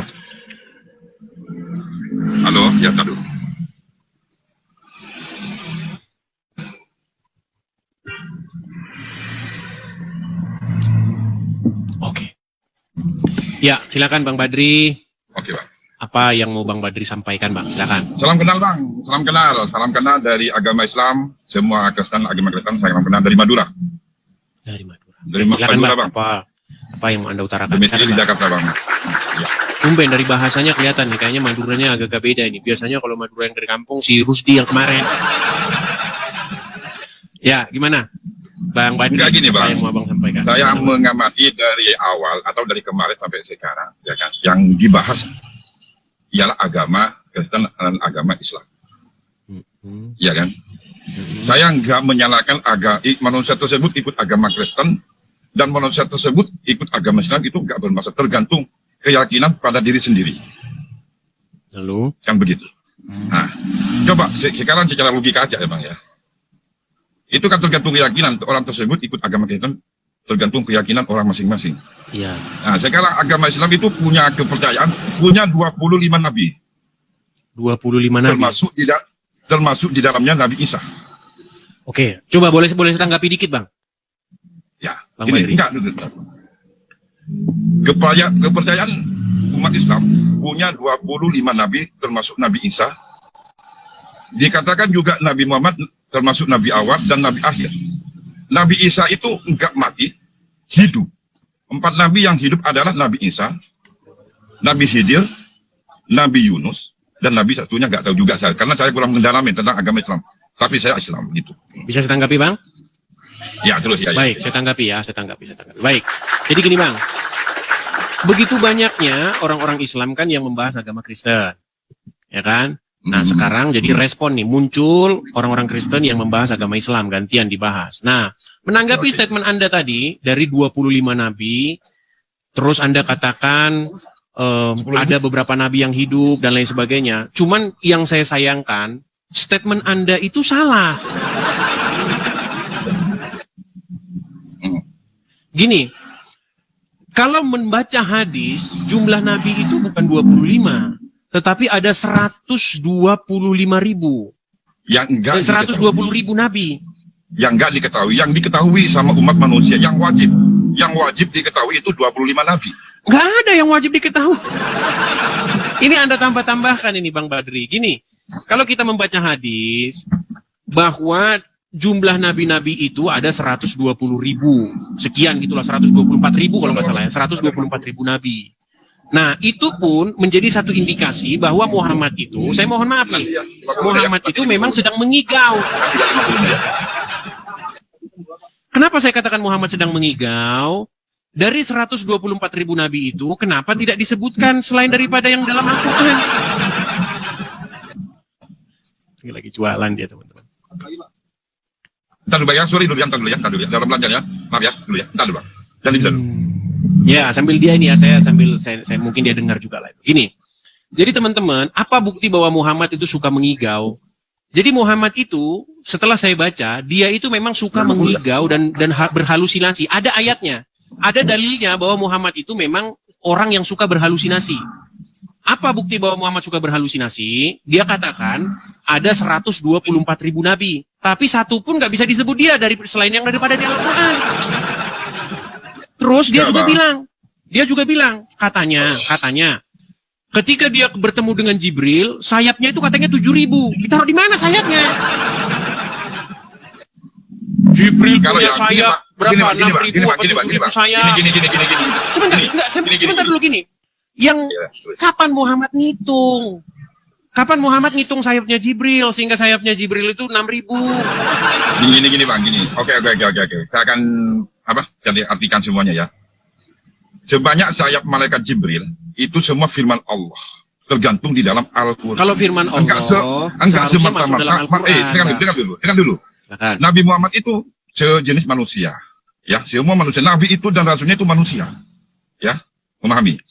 Halo, ya tadu. Oke. Ya, silakan Bang Badri. Oke, Bang. Apa yang mau Bang Badri sampaikan, Bang? Silakan. Salam kenal, Bang. Salam kenal dari agama Islam. Semua Kristen agama Kristen salam kenal dari Madura. Dari Madura. Dari Silakan, Madura, Bang. Bang. Apa yang mau Anda utarakan? Domisili di Silakan, Bang. Jakarta, Bang. Ya. Tumben dari bahasanya kelihatan nih, kayaknya Maduranya agak-agak beda ini. Biasanya kalau Madura yang dari kampung, si Rusdi yang kemarin. Ya, gimana? Bang Badri, Enggak gini, apa Bang. yang mau Abang sampaikan? Saya mengamati dari awal atau dari kemarin sampai sekarang, ya kan, yang dibahas ialah agama Kristen dan agama Islam. Ya kan? Saya nggak menyalahkan manusia tersebut ikut agama Kristen dan manusia tersebut ikut agama Islam, itu nggak bermasalah, tergantung keyakinan pada diri sendiri. Lalu? Kan begitu. Nah, coba sekarang secara logika aja ya Bang ya. Itu kan tergantung keyakinan orang tersebut ikut agama Kristen, tergantung keyakinan orang masing-masing. Iya. Nah, sekarang agama Islam itu punya kepercayaan, punya 25 nabi. 25 nabi. Termasuk di dalamnya Nabi Isa. Oke, coba boleh tanggapi dikit, Bang. Ya, Bang ini Badri. enggak. Kepercayaan umat Islam punya 25 nabi, termasuk Nabi Isa. Dikatakan juga Nabi Muhammad termasuk Nabi awal dan Nabi akhir. Nabi Isa itu enggak mati, hidup. 4 nabi yang hidup adalah Nabi Isa, Nabi Khidir, Nabi Yunus, dan Nabi satunya enggak tahu juga saya, karena saya kurang mendalami tentang agama Islam. Tapi saya Islam gitu. Bisa saya tanggapi, Bang? Ya, terus ya. Baik, saya tanggapi. Baik. Jadi gini, Bang. Begitu banyaknya orang-orang Islam kan yang membahas agama Kristen. Ya kan? Nah, sekarang jadi respon nih, muncul orang-orang Kristen yang membahas agama Islam, gantian dibahas. Nah, menanggapi statement Anda tadi, dari 25 nabi, Terus Anda katakan ada beberapa nabi yang hidup dan lain sebagainya. Cuman yang saya sayangkan, statement Anda itu salah. Gini, kalau membaca hadis, jumlah nabi itu bukan 25, tetapi ada 125.000. Yang enggak 120.000 nabi. Yang enggak diketahui, yang diketahui sama umat manusia, yang wajib diketahui itu 25 nabi. Nggak ada yang wajib diketahui. Ini Anda tambah-tambahkan ini Bang Badri. Gini, kalau kita membaca hadis bahwa jumlah nabi-nabi itu ada 120.000 sekian gitulah, 124.000 kalau nggak salah ya, 124.000 nabi. Nah, itu pun menjadi satu indikasi bahwa Muhammad itu, saya mohon maaf nih, Muhammad itu memang sedang mengigau. Kenapa saya katakan Muhammad sedang mengigau? Dari 124.000 nabi itu, kenapa tidak disebutkan selain daripada yang dalam Al-Quran? Ini lagi jualan dia, teman-teman. Entar dulu ya, sorry dulu ya, entar dulu ya. Dalam belajar ya, maaf ya, dulu ya, entar dulu Bang. Jadi dulu. Ya, sambil dia ini ya, saya mungkin dia dengar juga lah. Gini, jadi teman-teman, apa bukti bahwa Muhammad itu suka mengigau? Jadi Muhammad itu, setelah saya baca, dia itu memang suka mengigau dan berhalusinasi. Ada ayatnya. Ada dalilnya bahwa Muhammad itu memang orang yang suka berhalusinasi. Apa bukti bahwa Muhammad suka berhalusinasi? Dia katakan ada 124.000 nabi, tapi satu pun nggak bisa disebut dia selain yang daripada di Al-Quran. Terus dia juga bilang, katanya, ketika dia bertemu dengan Jibril, sayapnya itu katanya 7.000. Ditaruh di mana sayapnya? Jibril punya sayap berapa? 6.000 atau 7.000 sayap. Sebentar dulu gini. Kapan Muhammad ngitung? Kapan Muhammad ngitung sayapnya Jibril sehingga sayapnya Jibril itu 6.000? Gini Bang, gini. Oke. Saya akan jadi artikan semuanya ya. Sebanyak sayap malaikat Jibril itu semua firman Allah. Tergantung di dalam Al-Quran. Kalau firman Allah, enggak semata-mata. Dengar dulu. Nabi Muhammad itu sejenis manusia. Ya, semua manusia. Nabi itu dan rasulnya itu manusia. Ya, memahami.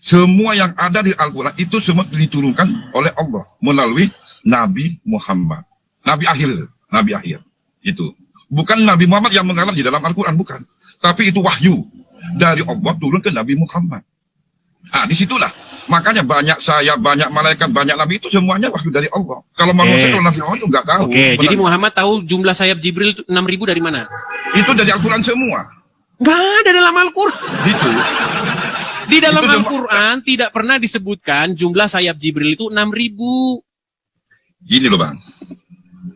Semua yang ada di Al-Quran itu semua diturunkan oleh Allah melalui Nabi Muhammad. Nabi akhir. Itu. Bukan Nabi Muhammad yang mengalah di dalam Al-Quran, bukan. Tapi itu wahyu dari Allah turun ke Nabi Muhammad. Ah, disitulah. Makanya banyak banyak malaikat, banyak nabi itu semuanya wahyu dari Allah. Kalau manusia, kalau Nabi Muhammad itu nggak tahu. Jadi Muhammad tahu jumlah sayap Jibril 6.000 dari mana? Itu dari Al-Quran semua. Nggak ada dalam Al-Quran. Gitu. Di dalam Al-Quran tidak pernah disebutkan jumlah sayap Jibril itu 6.000. Gini loh Bang.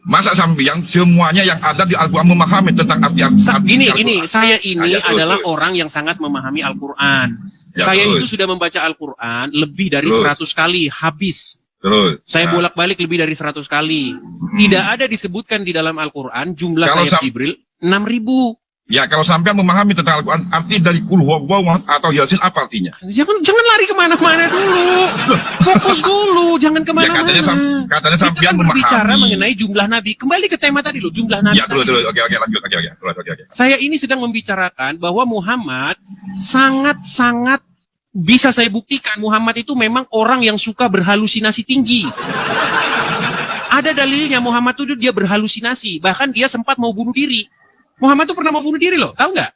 Masa sambiang semuanya yang ada di Al-Quran memahami tentang arti Gini, saya ini adalah orang yang sangat memahami Al-Quran. Saya itu sudah membaca Al-Quran lebih dari 100 kali habis. Saya bolak-balik lebih dari 100 kali. Tidak ada disebutkan di dalam Al-Quran jumlah sayap Jibril 6.000. Ya, kalau sampai memahami tentang Al-Quran, arti dari Qul huwallahu atau Yasin apa artinya? Jangan lari kemana-mana dulu. Fokus dulu, jangan kemana-mana. Ya, katanya sampean memahami. Berbicara mengenai jumlah nabi. Kembali ke tema tadi loh, jumlah nabi. Ya, dulu. Oke, lanjut. Oke. Saya ini sedang membicarakan bahwa Muhammad sangat-sangat bisa saya buktikan Muhammad itu memang orang yang suka berhalusinasi tinggi. Ada dalilnya Muhammad itu dia berhalusinasi. Bahkan dia sempat mau bunuh diri. Muhammad itu pernah mau bunuh diri loh, tahu nggak?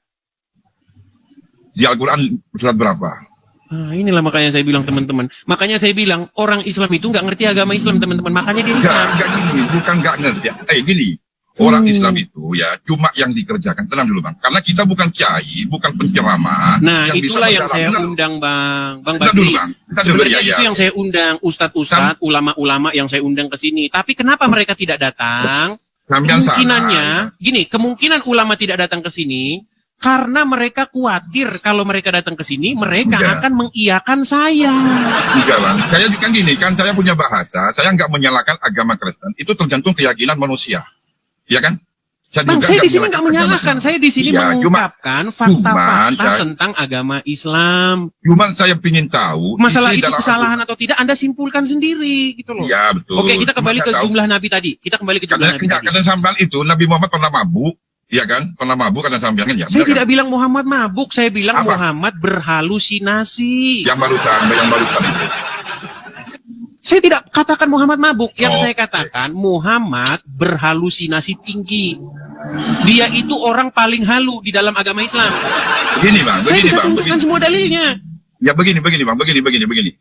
Di Al-Quran surat berapa? Nah, inilah makanya saya bilang teman-teman. Makanya saya bilang orang Islam itu nggak ngerti agama Islam teman-teman. Makanya dia Islam. Bukan nggak ngerti. Gini. Orang Islam itu ya cuma yang dikerjakan. Tenang dulu Bang. Karena kita bukan kiai, bukan penceramah. Nah, itulah yang saya undang Bang Badri. Sebenarnya itu yang saya undang ustadz-ustadz, ulama-ulama yang saya undang ke sini. Tapi kenapa mereka tidak datang? Kemungkinannya, gini, kemungkinan ulama tidak datang ke sini karena mereka khawatir kalau mereka datang ke sini mereka akan mengiyakan saya. Enggak Bang. Saya kan gini, kan saya punya bahasa. Saya nggak menyalahkan agama Kristen. Itu tergantung keyakinan manusia. Ya kan? Saya di sini nggak menyalahkan, saya di sini mengungkapkan fakta-fakta tentang agama Islam. Cuma saya ingin tahu masalah itu kesalahan atau tidak Anda simpulkan sendiri gitu loh. Ya betul. Oke, kita kembali ke jumlah nabi tadi. Kita kembali ke jumlah nabi tadi. Karena sampai itu Nabi Muhammad pernah mabuk, Iya kan? Pernah mabuk kata sampean kan? Ya, Saya benar tidak kan? bilang Muhammad mabuk, saya bilang Apa? Muhammad berhalusinasi. Yang barusan itu. Saya tidak katakan Muhammad mabuk. Yang Oh, saya katakan Muhammad berhalusinasi tinggi. Dia itu orang paling halu di dalam agama Islam. Begini bang, Saya begini bisa bang, tunjukkan begini. semua dalilnya. Ya begini bang, begini.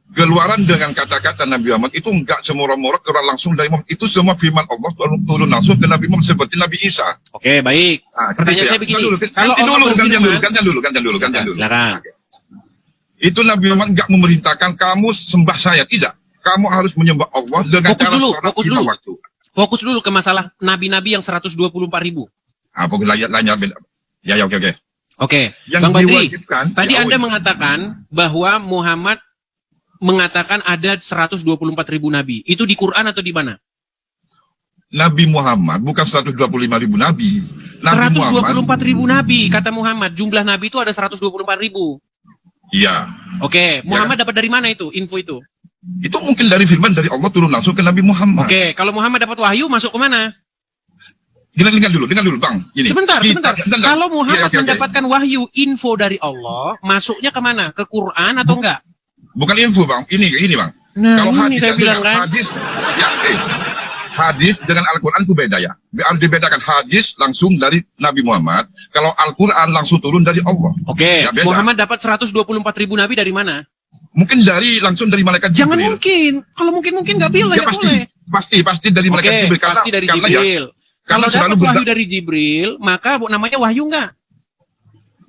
Keluaran dengan kata-kata Nabi Muhammad itu enggak semurah-murah keluar langsung dari Muhammad. Itu semua firman Allah turun langsung ke Nabi Muhammad seperti Nabi Isa. Oke, baik. Nah, Pertanyaan gitu saya begini. Kalau Allah gantian berfirman- dulu. Silakan. Itu Nabi Muhammad enggak memerintahkan kamu sembah saya, tidak. Kamu harus menyembah Allah dengan Fokus cara dulu, sholat fokus lima dulu. waktu. Fokus dulu ke masalah nabi-nabi yang 124.000. Apa lainnya beda. Ya, oke. Oke, Yang Bang Badri, diwajibkan, tadi ya, Anda mengatakan bahwa Muhammad mengatakan ada 124.000 nabi. Itu di Quran atau di mana? Nabi Muhammad bukan 125.000 nabi. Nabi Muhammad, 124.000 nabi, kata Muhammad. Jumlah nabi itu ada 124.000. iya. Oke, Muhammad dapat dari mana itu, info itu? Itu mungkin dari firman dari Allah turun langsung ke Nabi Muhammad. Oke, kalau Muhammad dapat wahyu, masuk ke mana? Dengar dulu, Bang. Ini. Sebentar. Bentar. Kalau Muhammad Iya, oke. mendapatkan wahyu, info dari Allah, masuknya ke mana? Ke Quran atau enggak? Bukan info, Bang. Ini, Bang. Nah, Kalau ini hadis, saya bilang kan. Hadis dengan Al-Quran itu beda ya. Harus dibedakan hadis langsung dari Nabi Muhammad. Kalau Al-Quran langsung turun dari Allah. Oke, Ya, beda. Muhammad dapat 124.000 nabi dari mana? Mungkin langsung dari malaikat Jangan Jibril. mungkin. Kalau mungkin nggak boleh, Ya, nggak boleh. pasti dari malaikat Oke, Jibril. pasti dari karena ya, Jibril. karena Kalau selalu dapat wahyu berda- dari Jibril, maka namanya wahyu nggak?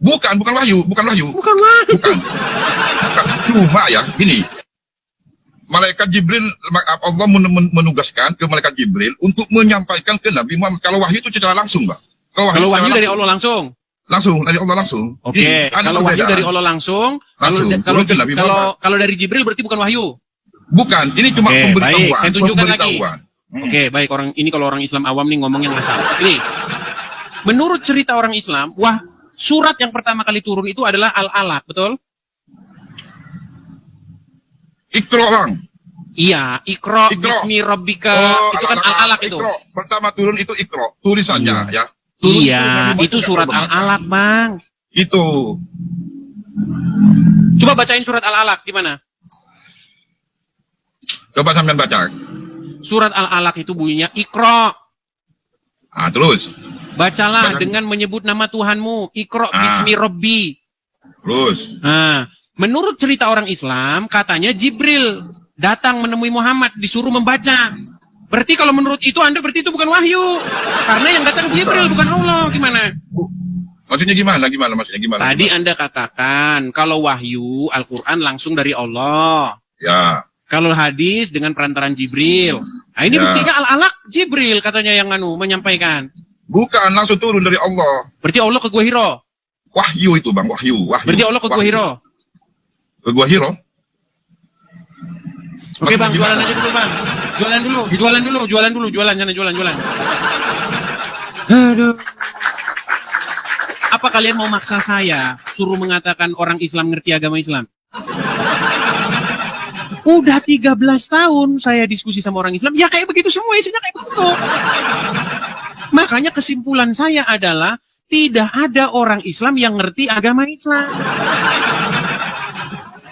bukan wahyu. Bukan wahyu. Bukan. Cuma ya, gini. Malaikat Jibril, Allah menugaskan ke malaikat Jibril untuk menyampaikan ke Nabi Muhammad. Kalau wahyu itu secara langsung, Bang. Kalau wahyu secara dari Allah langsung. langsung, dari Allah langsung. Oke, Ini, ada kalau wahyu perbedaan. dari Allah langsung, Langsung, turun ke Nabi Muhammad. kalau dari Jibril berarti bukan wahyu. Bukan, ini cuma Oke, pemberitahuan. baik, saya tunjukkan lagi. Pemberitahuan. Oke, baik, kalau orang Islam awam nih ngomong yang ngasal. Ini, menurut cerita orang Islam, surat yang pertama kali turun itu adalah Al-Alaq, betul? Iqra, Bang. Iya, Iqra Iqra. bismi rabbika, itu kan Al-Alaq itu. Iqra. Pertama turun itu Iqra, tulisannya ya. Iya, Turun, itu tidak surat terbaca. Al-Alaq, Bang. Itu. Coba bacain surat Al-Alaq gimana? Coba sampean baca. Surat Al-Alaq itu bunyinya Iqra. Terus. Bacalah Baca. dengan menyebut nama Tuhanmu. Iqra bismi rabbi. Terus. Nah, menurut cerita orang Islam, katanya Jibril datang menemui Muhammad, disuruh membaca. Berarti kalau menurut itu Anda berarti itu bukan wahyu. Karena yang datang Jibril, bukan Allah. Gimana? Maksudnya gimana maksudnya gimana? Tadi Anda katakan, kalau wahyu, Al-Quran langsung dari Allah. Ya. Kalau hadis dengan perantaran Jibril. Nah, ini Ya. buktinya Al-Alaq Jibril katanya yang menyampaikan. Bukan, langsung turun dari Allah. Berarti Allah ke Gua Hiro. Wahyu itu, Bang, wahyu. Berarti Allah ke Gua Hiro. Ke Gua Hiro? Oke Bang, Gimana? jualan aja dulu Bang. Jualan sana jualan. Aduh. Apa kalian mau maksa saya suruh mengatakan orang Islam ngerti agama Islam? Udah 13 tahun saya diskusi sama orang Islam, ya kayak begitu semua, isinya kayak begitu. Makanya kesimpulan saya adalah tidak ada orang Islam yang ngerti agama Islam.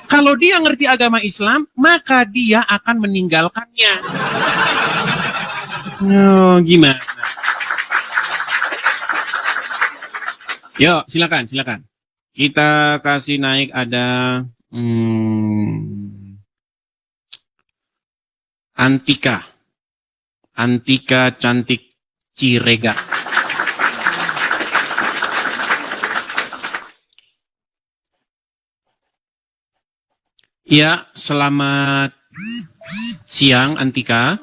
Kalau dia ngerti agama Islam, maka dia akan meninggalkannya. Oh, gimana? Yuk, silakan. Kita kasih naik ada Antika cantik Cirega. Ya, selamat siang Antika.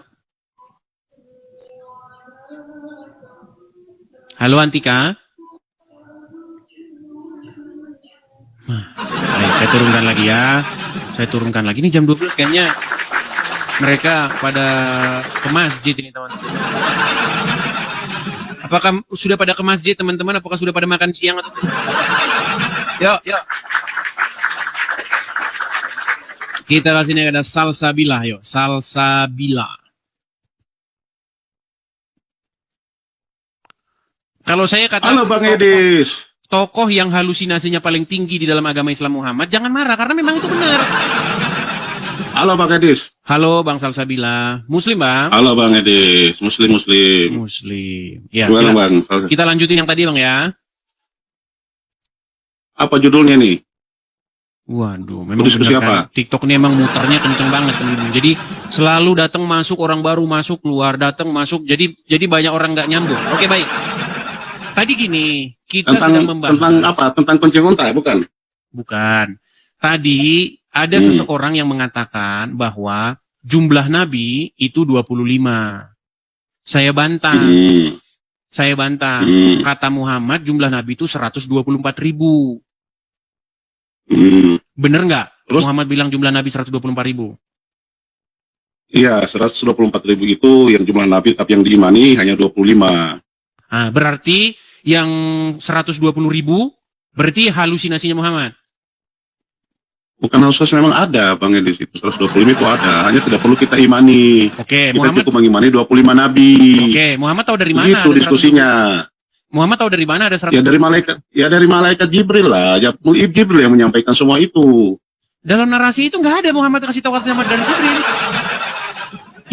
Halo Antika. Baik, saya turunkan lagi ya. Ini jam 12 kayaknya. Mereka pada ke masjid ini teman-teman. Apakah sudah pada ke masjid teman-teman? Apakah sudah pada makan siang atau Yuk. Kita kasih ini ada Salsabila, yuk. Salsabila. Kalau saya kata Halo Bang Edis. tokoh yang halusinasinya paling tinggi di dalam agama Islam Muhammad, jangan marah karena memang itu benar. Halo Bang Edis. Halo Bang Salsabila, Muslim Bang? Halo Bang Edis. Muslim. Muslim. Ya, Gimana silakan. Bang? Kita lanjutin yang tadi Bang ya. Apa judulnya nih? Waduh, memang Diskusi benar kan? apa? TikTok ini emang muternya kenceng banget teman-teman. Jadi selalu datang masuk orang baru masuk keluar, datang masuk. Jadi banyak orang nggak nyambung. Oke baik. Tadi gini, kita sedang membahas Tentang apa? Tentang kuncing unta, bukan? Bukan. Tadi ada seseorang yang mengatakan bahwa jumlah nabi itu 25. Saya bantah. Saya bantah. Kata Muhammad jumlah nabi itu 124.000. Bener nggak? Terus? Muhammad bilang jumlah nabi 124.000. Iya, 124.000 itu yang jumlah nabi, tapi yang diimani hanya 25. Nah, berarti yang 120.000 berarti halusinasinya Muhammad. Bukan harus memang ada Bang Edis, itu 125 itu ada, hanya tidak perlu kita imani. Oke, Kita Muhammad. cukup mengimani 25 nabi. Oke, Muhammad tahu dari mana? Itu ada diskusinya. 120.000? Muhammad tahu dari mana ada 100? Ya dari malaikat Jibril lah. Ya Jibril yang menyampaikan semua itu. Dalam narasi itu nggak ada Muhammad kasih tahu Muhammad dari Jibril.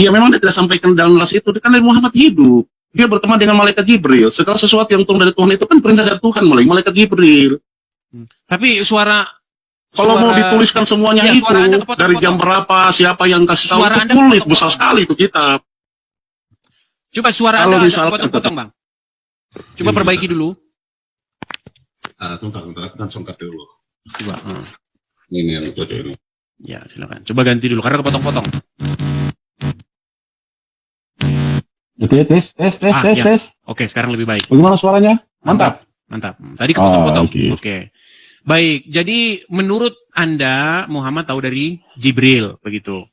Iya memang dia tidak sampaikan dalam narasi itu, kan dari Muhammad hidup. Dia berteman dengan malaikat Jibril. Segala sesuatu yang turun dari Tuhan itu kan perintah dari Tuhan melalui malaikat Jibril. Tapi Kalau mau dituliskan semuanya Ya, itu, suara Anda kepotong-potong. dari jam berapa, siapa yang kasih tahu, Suara itu Anda kulit, kepotong-potong. besar sekali itu kitab. Coba suara Kalau Anda misalkan- potong-potong, Bang. Coba perbaiki dulu. Sebentar, aku kan songkat dulu. Coba. Ini yang cocok ini. Ya, silakan. Coba ganti dulu karena kepotong-potong. Oke, tes. Ya. Oke, sekarang lebih baik. Bagaimana suaranya? Mantap. Mantap. Tadi kepotong-potong. Oke. Oke. Baik, jadi menurut Anda Muhammad tahu dari Jibril begitu.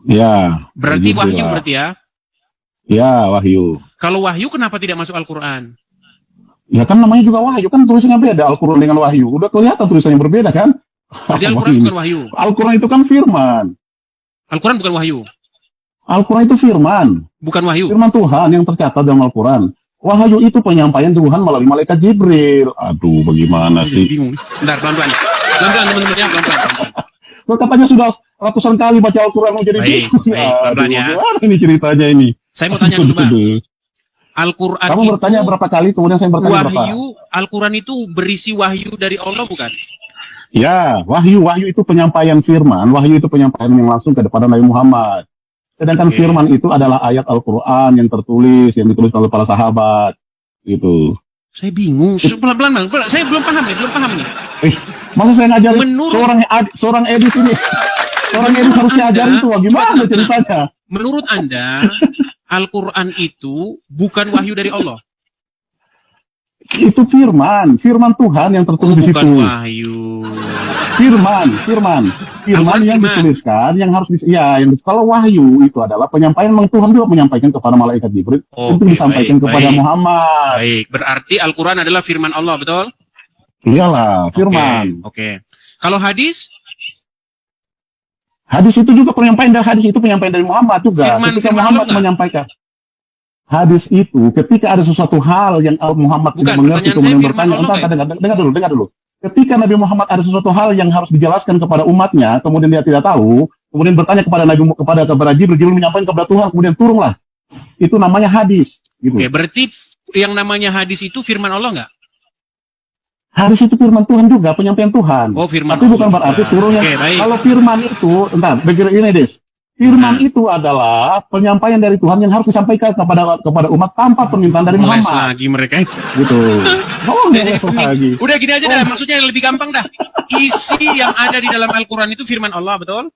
Ya. Berarti wahyu berarti ya. Ya, wahyu. Kalau wahyu kenapa tidak masuk Al-Qur'an? Ya kan namanya juga wahyu, kan tulisannya beda Al-Quran dengan wahyu. Udah kelihatan tulisannya berbeda kan? Jadi Al-Qur'an bukan wahyu. Al-Quran itu kan firman. Al-Qur'an bukan wahyu. Al-Quran itu firman. Bukan wahyu. Firman Tuhan yang tercatat dalam Al-Quran. Wahyu itu penyampaian Tuhan melalui malaikat Jibril. Aduh, bagaimana sih? Bingung. Bentar, pelan-pelan. Pelan-pelan teman-teman ya, pelan-pelan. Lo katanya sudah ratusan kali baca Al-Quran mau jadi Baik, bingung. baik, pelan-pelan ya. Gimana ini ceritanya ini? Saya mau tanya dulu, Bang. Al-Quran Kamu bertanya berapa kali, kemudian saya bertanya berapa? wahyu, Al-Quran itu berisi wahyu dari Allah bukan? Ya, wahyu itu penyampaian firman. Wahyu itu penyampaian yang langsung kepada Nabi Muhammad. Sedangkan Oke. firman itu adalah ayat Al-Quran yang tertulis, yang ditulis oleh para sahabat. Gitu. Saya bingung. Pelan-pelan, Bang. Saya belum paham nih. Masa saya ngajarin Menurut- seorang Edis ini? Seorang Edis harus saya ajarin tuh, gimana ceritanya? Menurut Anda, Al-Quran itu bukan wahyu dari Allah? Itu firman Tuhan yang tertulis di situ. Bukan wahyu. Firman Al-Quran yang firman. dituliskan, yang harus kalau wahyu itu adalah penyampaian, memang Tuhan juga menyampaikan kepada malaikat Jibril, Oke, itu disampaikan baik, kepada baik. Muhammad. Baik, berarti Al-Quran adalah firman Allah, betul? Iyalah, firman. Oke. Kalau hadis? Hadis itu juga penyampaian dari Muhammad juga. Firman Ketika Allah Muhammad nggak? menyampaikan hadis itu, ketika ada sesuatu hal yang Muhammad Bukan, tidak mengerti, pertanyaan kemudian saya bertanya, firman Allah dengar dulu. Ketika Nabi Muhammad ada sesuatu hal yang harus dijelaskan kepada umatnya, kemudian dia tidak tahu, kemudian bertanya kepada Jibril menyampaikan kepada Tuhan, kemudian turunlah. Itu namanya hadis. Gitu. Oke, berarti yang namanya hadis itu firman Allah nggak? Hadis itu firman Tuhan juga, penyampaian Tuhan. Oh, firman Tapi bukan Allah berarti juga. turunnya. Oke, baik. Kalau firman itu, begini ini Des. Firman itu adalah penyampaian dari Tuhan yang harus disampaikan kepada umat tanpa permintaan dari Ngeles Muhammad. lagi mereka. Gitu. Oh, Jadi, ngeles lagi. udah gini aja dah, maksudnya lebih gampang dah. Isi yang ada di dalam Al-Quran itu firman Allah, betul?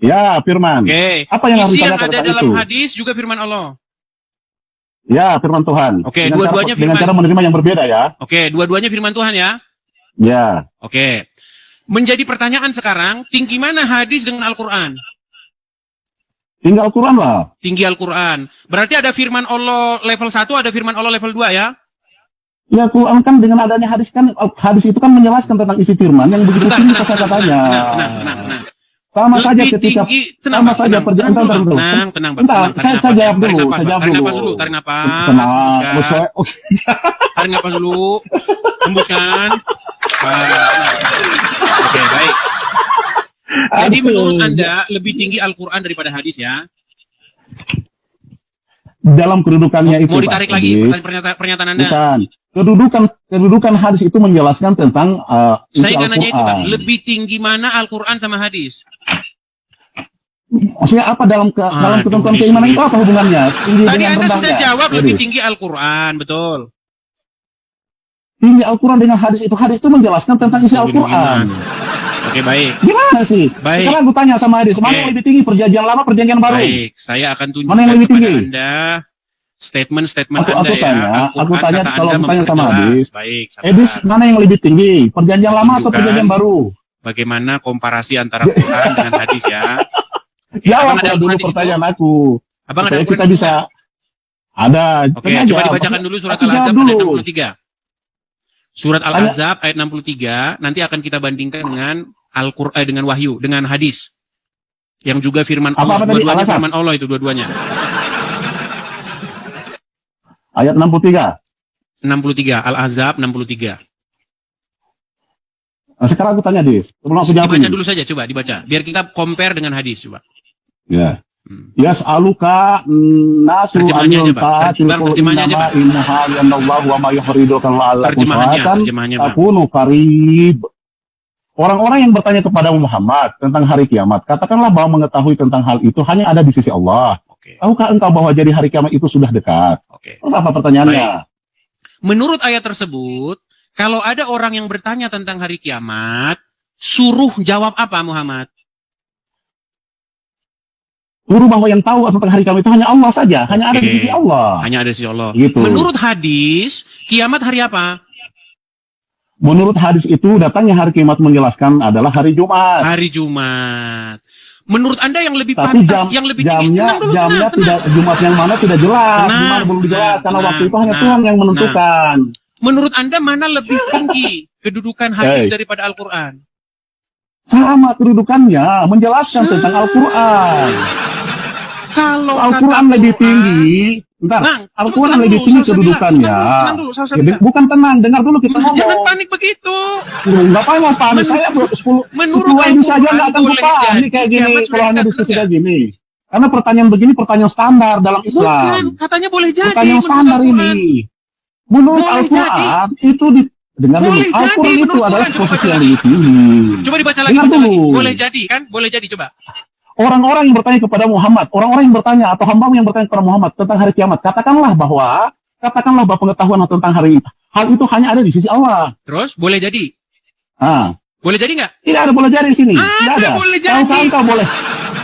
Ya, firman. Oke. Apa yang harus Isi yang ditanyakan ada tentang dalam itu? hadis juga firman Allah. Ya, firman Tuhan. Oke, Dengan dua-duanya dengan firman. cara menerima yang berbeda ya. Oke, dua-duanya firman Tuhan ya. Ya. Oke. Menjadi pertanyaan sekarang, tinggi mana hadis dengan Al-Quran? Tinggal Al-Quran lah. Tinggi Al-Quran. Berarti ada firman Allah level 1, ada firman Allah level 2 ya? Ya, Quran kan dengan adanya hadis itu kan menjelaskan tentang isi firman yang begitu tinggi kata-katanya. Nah. Sama Lebih saja ketika tinggi, tenang, sama Bang, saja tenang, perjalanan tenang, dulu. tenang, tenang, Bang, Bentar, tenang, tarik saya nafas, jawab tarik dulu, nafas, saya Bang. jawab Tarik nafas dulu. dulu, tarik nafas, Tenang, hembuskan, tarik nafas dulu, hembuskan. Tenang. Oke, baik. Jadi menurut Anda lebih tinggi Al-Quran daripada hadis ya? dalam kedudukannya itu, Mau ditarik Pak lagi Idris. pernyataan Anda? Bukan. Kedudukan hadis itu menjelaskan tentang isi Saya nggak nanya itu, Bang. Al-Quran. Lebih tinggi mana Al-Quran sama hadis? Maksudnya apa dalam Aduh, ketentuan disulit. keimanan itu apa hubungannya? Tinggi Tadi dengan Anda rendahnya. sudah jawab Jadi, lebih tinggi Al-Quran, betul. tinggi Al-Quran dengan hadis itu menjelaskan tentang isi Al-Quran. Oke, baik. Gimana sih? Baik. Sekarang aku tanya sama hadis, mana Oke. yang lebih tinggi, perjanjian lama, perjanjian baru? Baik, saya akan Mana yang tunjukkan lebih kepada tinggi? Anda statement-statement Aku Anda ya. tanya, Al-Quran aku tanya kata kalau Anda aku tanya sama memperjelas. hadis, Baik, Edis, sabar. mana yang lebih tinggi, perjanjian lama atau Tunjukkan. perjanjian baru? Bagaimana komparasi antara Quran dengan hadis ya? Oke, Jawab Abang ada dulu Al-Quran di situ? pertanyaan aku. Abang ada Supaya Al-Quran kita di situ bisa nggak? ada. Oke, Tanya coba aja. dibacakan dulu surat Aku jawab Al-Ahzab dulu. ayat 63. Surat Al-Ahzab ayat 63 nanti akan kita bandingkan dengan Al-Qur'an dengan wahyu, dengan hadis. Yang juga firman Allah, Apa tadi? dua-duanya Al-Ahzab? firman Allah itu dua-duanya. Ayat 63. 63, Al-Ahzab 63. Nah, sekarang aku tanya, Dis. Sebelum aku jawab Dibaca ini. dulu saja, coba dibaca. Biar kita compare dengan hadis, coba. Ya. Hmm. Yas'aluka nasu Terjemahannya anil aja, Bang. sa'atil Bang, terjemahannya aja, innama Bang. innaha yanallahu wa ma yuhriduka la'allakum Terjemahannya, Bang. takunu qarib. Orang-orang yang bertanya kepada Muhammad tentang hari kiamat, katakanlah bahwa mengetahui tentang hal itu hanya ada di sisi Allah. Oke. Tahukah engkau bahwa jadi hari kiamat itu sudah dekat? Oke. Terus apa pertanyaannya? Menurut ayat tersebut, kalau ada orang yang bertanya tentang hari kiamat, suruh jawab apa Muhammad? Suruh bahwa yang tahu tentang hari kiamat itu hanya Allah saja, hanya ada di Oke. sisi Allah. Hanya ada sisi Allah. Gitu. Menurut hadis, kiamat hari apa? Menurut hadis itu datangnya hari kiamat menjelaskan adalah hari Jumat. Hari Jumat. Menurut Anda yang lebih Tapi pantas, yang lebih tinggi, jamnya tenang dulu, jamnya tenang. tidak Jumat yang mana tidak jelas, Tenang, Jumat belum dijelas karena tenang, waktu itu hanya tenang, Tuhan yang menentukan. Menurut Anda mana lebih tinggi kedudukan hadis Hey. daripada Al-Quran? Sama kedudukannya menjelaskan tentang Al-Qur'an. Kalau Al-Qur'an kata lebih Quran- tinggi. Bentar, Bang, Al-Qur'an coba lebih tenang tinggi dulu, salsa kedudukannya. bilang. Tenang dulu, salsa Jadi, bilang. bukan tenang, dengar dulu kita ngomong. Jangan panik begitu. Enggak apa mau panik, saya 10 ini saja nggak akan boleh panik jadi kayak gini kiamat kalau hanya sudah diskusi dekat, kayak gini. Karena pertanyaan begini pertanyaan standar dalam Bukan, Islam. katanya boleh jadi. Pertanyaan menurut standar Al-Quran. ini. Menurut Boleh Al-Quran itu dengar dulu, Boleh jadi, Al-Quran itu menurut adalah Quran, coba posisi baca yang lagi. lebih tinggi. Coba dibaca lagi, Dengar baca lagi. dulu. Boleh jadi kan? Boleh jadi, coba. Orang-orang yang bertanya kepada Muhammad, orang-orang yang bertanya atau hamba yang bertanya kepada Muhammad tentang hari kiamat, katakanlah bahwa pengetahuan tentang hari itu, hal itu hanya ada di sisi Allah. Terus, boleh jadi. Ah, Boleh jadi nggak? tidak ada boleh jadi di sini. Tidak Ada, ada. boleh jadi. Tahukah engkau boleh?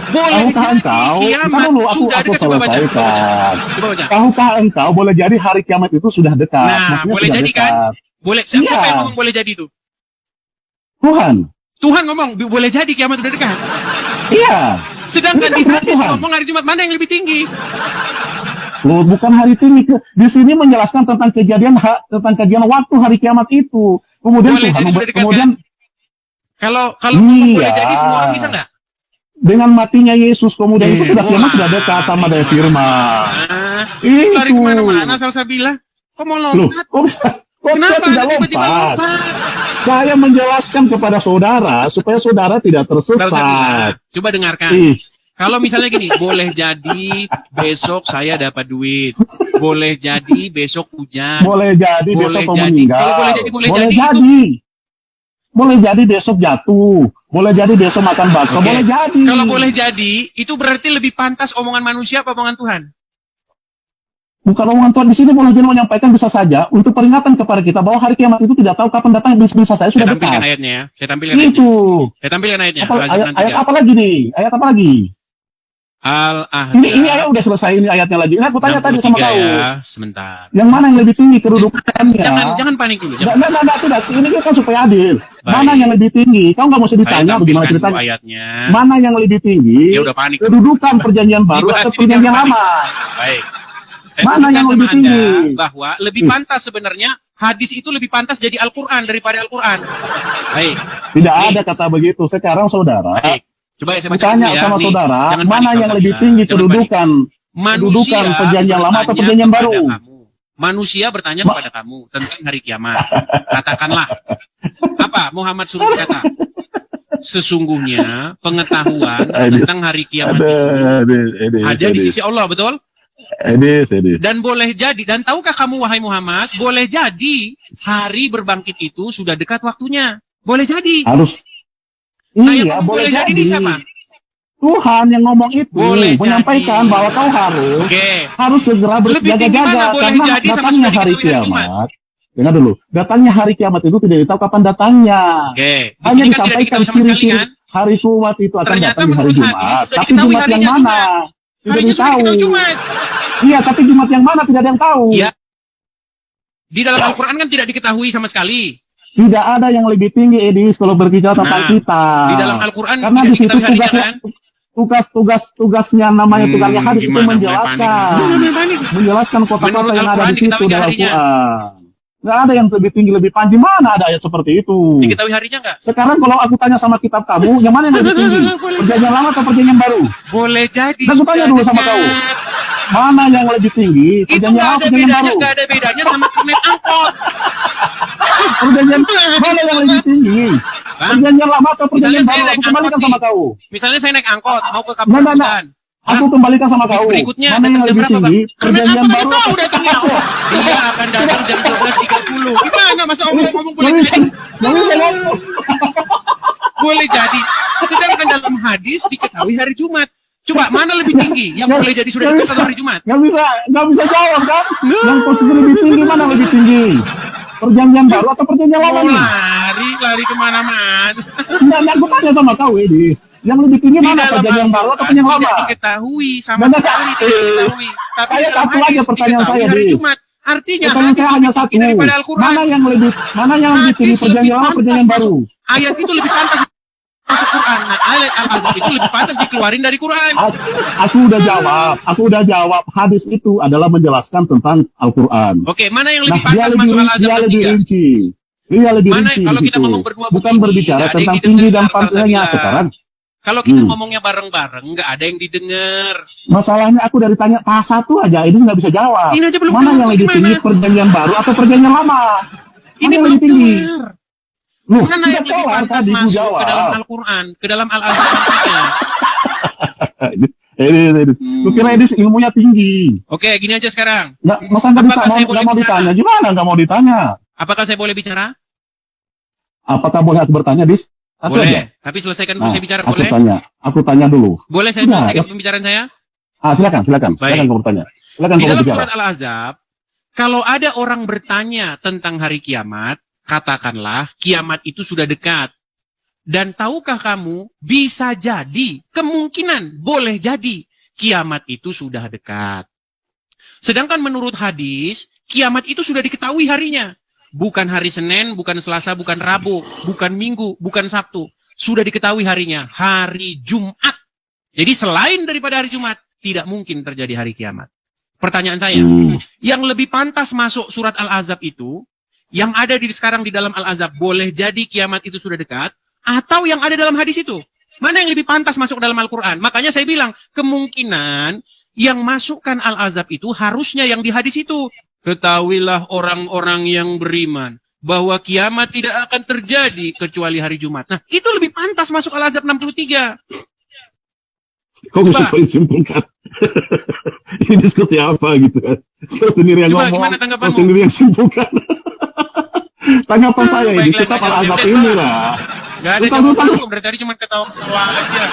Boleh Tahukah jadi. engkau? Kiamat Bentar dulu, aku sudah dekat. Coba baca. selesaikan. Coba baca. Tahukah engkau boleh jadi hari kiamat itu sudah dekat? Nah, Maksudnya boleh sudah jadi kan? dekat. Boleh. Siapa Iya. yang ngomong boleh jadi itu? Tuhan. Tuhan ngomong boleh jadi kiamat sudah dekat. Iya. Sedangkan di Ini kan hadis Tuhan. ngomong hari Jumat mana yang lebih tinggi? Loh, bukan hari tinggi. Di sini menjelaskan tentang kejadian waktu hari kiamat itu. Kemudian Boleh Tuhan jadi sudah dekat, kemudian Kalau ngomong boleh Iya. jadi semua orang bisa nggak? dengan matinya Yesus kemudian itu sudah kiamat wah. sudah dekat sama dari firman. Ah, Itu. lari kemana-mana salsabila. Kok mau Loh, lompat? kok saya Kenapa tidak Anda tiba-tiba lompat? lompat? Saya menjelaskan kepada saudara supaya saudara tidak Salsabila, tersesat. coba dengarkan. Ih, Kalau misalnya gini, boleh jadi besok saya dapat duit. Boleh jadi besok hujan. boleh jadi Boleh besok kau jadi. meninggal. Kalau boleh jadi, boleh jadi, jadi. Boleh jadi besok jatuh. Boleh jadi besok makan bakso. Oke. Boleh jadi. Kalau boleh jadi, itu berarti lebih pantas omongan manusia apa omongan Tuhan? Bukan omongan Tuhan di sini boleh jadi menyampaikan bisa saja untuk peringatan kepada kita bahwa hari kiamat itu tidak tahu kapan datang bisa saja Saya sudah tampilkan dekat. ayatnya ya. Saya tampilkan ayatnya. Itu. Saya tampilkan ayatnya. Apa, Al-Ahzab ayat 63. apa lagi nih? Ayat apa lagi? Al-Ahzab. Ini ayat udah selesai ini ayatnya lagi. Ini aku tanya tadi sama 63 kau. ya. Sebentar. Yang mana yang lebih tinggi kedudukannya? Jangan panik dulu. Tidak. Ini kan supaya adil. Baik. Mana yang lebih tinggi? Kau nggak mau Saya ditanya bagaimana tampilkan dulu ceritanya? ayatnya. Mana yang lebih tinggi? Dia udah panik. Kedudukan perjanjian baru Dibahas atau ini perjanjian jangan lama? Baik. Saya Mana tunjukkan yang sama lebih Anda tinggi? bahwa lebih pantas sebenarnya hadis itu lebih pantas jadi Al-Quran daripada Al-Quran. Baik. Tidak Nih. ada kata begitu. Sekarang saudara, Baik. Coba ya saya baca Bertanya dulu ya. sama Nih, saudara, jangan mana panik, yang Ustaz lebih Sabila. tinggi Jangan panik. kedudukan Manusia perjanjian lama atau bertanya perjanjian kepada baru? kamu. Manusia bertanya kepada kamu tentang hari kiamat. Katakanlah, apa Muhammad suruh berkata? Sesungguhnya pengetahuan tentang hari kiamat itu ada di sisi Allah, betul? Edis. Dan boleh jadi, dan tahukah kamu wahai Muhammad, boleh jadi hari berbangkit itu sudah dekat waktunya. Boleh jadi. Harus. Nah, yang Iya, ngomong boleh jadi. ini siapa? Tuhan yang ngomong itu Boleh menyampaikan jadi. bahwa kau harus Oke. segera Lebih tinggi bersiaga-jaga mana boleh karena jadi sama datangnya sudah hari diketahui hari Jumat? kiamat. Dengar dulu, datangnya hari kiamat itu tidak tahu kapan datangnya. Oke. Di Hanya sini kan tidak disampaikan diketahui sama sekali ciri-ciri kan? hari Jumat itu akan Ternyata datang di hari menurut Jumat. hadis sudah Tapi diketahui Jumat yang harinya mana? Jumat. Tidak Harinya sudah ditahu. diketahui Jumat. Iya, tapi Jumat yang mana tidak ada yang tahu. Iya. Di dalam Al-Quran kan tidak diketahui sama sekali. Tidak ada yang lebih tinggi, Edis, kalau berbicara tentang Nah, kita. Di dalam Al-Quran Karena tidak di situ diketahui harinya tugasnya namanya tugasnya hadis itu gimana mulai menjelaskan. panik? Menjelaskan kota-kota Menurut yang ada Al-Quran di situ diketahui dalam harinya. Al-Quran. Nggak ada yang lebih tinggi, lebih panjang. Mana ada ayat seperti itu? Diketahui harinya nggak? Sekarang kalau aku tanya sama kitab kamu, yang mana yang lebih tinggi? Perjanjian lama atau perjanjian baru? Boleh jadi. Dan aku tanya sudah dulu sama dekat. kau. Mana yang lebih tinggi? Itu Perjanjian nggak lama ada atau perjanjian bedanya, baru? nggak ada bedanya sama kernet angkot. Perjanjian mana yang lebih tinggi? Perjanjian lama atau perjanjian Misalnya saya baru? naik Aku kembalikan angkot sama nih. kau. Misalnya saya naik angkot mau ke Nah, Kampung nah, nah. Rambutan. Aku kembalikan sama Bis kau. berikutnya Mana yang datang jam lebih berapa, tinggi? Bang? Kernet Perjanjian angkot baru itu atau datangnya. Dia akan datang jam 12.30. Gimana masa ngomong boleh Nggak bisa, jadi? nggak bisa ngomong. Boleh jadi. Sedangkan dalam hadis diketahui hari Jumat. Coba mana lebih tinggi? Yang boleh jadi sudah dekat atau hari Jumat? Nggak bisa jawab kan? Yang posisi lebih tinggi mana lebih tinggi? Perjanjian baru atau perjanjian lama Mau nih? lari kemana-mana. Nggak, aku tanya sama kau, Edis. Yang lebih tinggi Di mana? dalam Perjanjian baru atau Al-Quran perjanjian tidak lama? diketahui sama Nggak, sekali tidak diketahui. Tapi Saya di dalam satu aja hadis pertanyaan diketahui saya, hari Dis. Jumat. Artinya Pertanyaan hadis saya hanya lebih satu. tinggi daripada Al-Quran. Mana yang lebih tinggi? Hadis Perjanjian lebih lama, pantas perjanjian baru? masuk. Ayat itu lebih pantas masuk Quran. Nah, ayat Al-Azab itu lebih pantas dikeluarin dari Quran. Aku udah jawab. Hadis itu adalah menjelaskan tentang Al-Quran. Oke, mana yang lebih Nah, dia pantas lebih, masuk Al-Azab dia dan lebih tiga? rinci. Dia lebih Mana rinci kalau di kita situ. ngomong berdua Bukan begini, berbicara nggak ada yang tentang didengar, tinggi dan Salsabila. pantasnya sekarang. Kalau kita ngomongnya bareng-bareng, nggak ada yang didengar. Masalahnya aku dari tanya satu aja, ini nggak bisa jawab. Ini aja belum Mana kelar, yang lebih gimana? tinggi, perjanjian baru atau perjanjian lama? Ini Mana yang belum lebih tinggi? kelar. Loh, Mana sudah yang lebih kelar pantas tadi, ku masuk jawab. ke dalam Al-Quran, ke dalam Al-Azab nantinya? Ini. Ku kira ini ilmunya tinggi. Oke, gini aja sekarang. Masa nggak Apakah saya boleh mau bicara? ditanya? Gimana nggak mau ditanya? Apakah saya boleh bicara? Apakah boleh aku bertanya, Dis? Satu Boleh. aja. Tapi selesaikan dulu Nah, saya bicara, aku boleh? tanya dulu. Boleh saya Sudah, selesaikan pembicaraan saya? Silakan. Baik. Silakan kamu bertanya. Silakan Di kamu dalam bicara. surat Al-Azab, kalau ada orang bertanya tentang hari kiamat, katakanlah kiamat itu sudah dekat. Dan tahukah kamu, bisa jadi, kemungkinan, boleh jadi, kiamat itu sudah dekat. Sedangkan menurut hadis, kiamat itu sudah diketahui harinya. Bukan hari Senin, bukan Selasa, bukan Rabu, bukan Minggu, bukan Sabtu. Sudah diketahui harinya, hari Jumat. Jadi selain daripada hari Jumat, tidak mungkin terjadi hari kiamat. Pertanyaan saya, yang lebih pantas masuk surat Al-Azab itu, yang ada sekarang di dalam Al-Azab, boleh jadi kiamat itu sudah dekat, atau yang ada dalam hadis itu? Mana yang lebih pantas masuk dalam Al-Quran? Makanya saya bilang, kemungkinan yang masukkan Al-Azab itu harusnya yang di hadis itu. Ketahuilah orang-orang yang beriman, bahwa kiamat tidak akan terjadi kecuali hari Jumat. Nah, itu lebih pantas masuk Al-Azab 63. Kok bisa simpulkan? Ini diskusi apa gitu kan? Kau sendiri yang Coba, ngomong, gimana kau tanggapanmu? sendiri yang simpulkan. Tanggapan saya ini, Baiklah, kita baiklah, Al-Azab baiklah. ini lah. Gak ada Utang, jawaban, utang. dari tadi cuma ketawa-ketawa aja.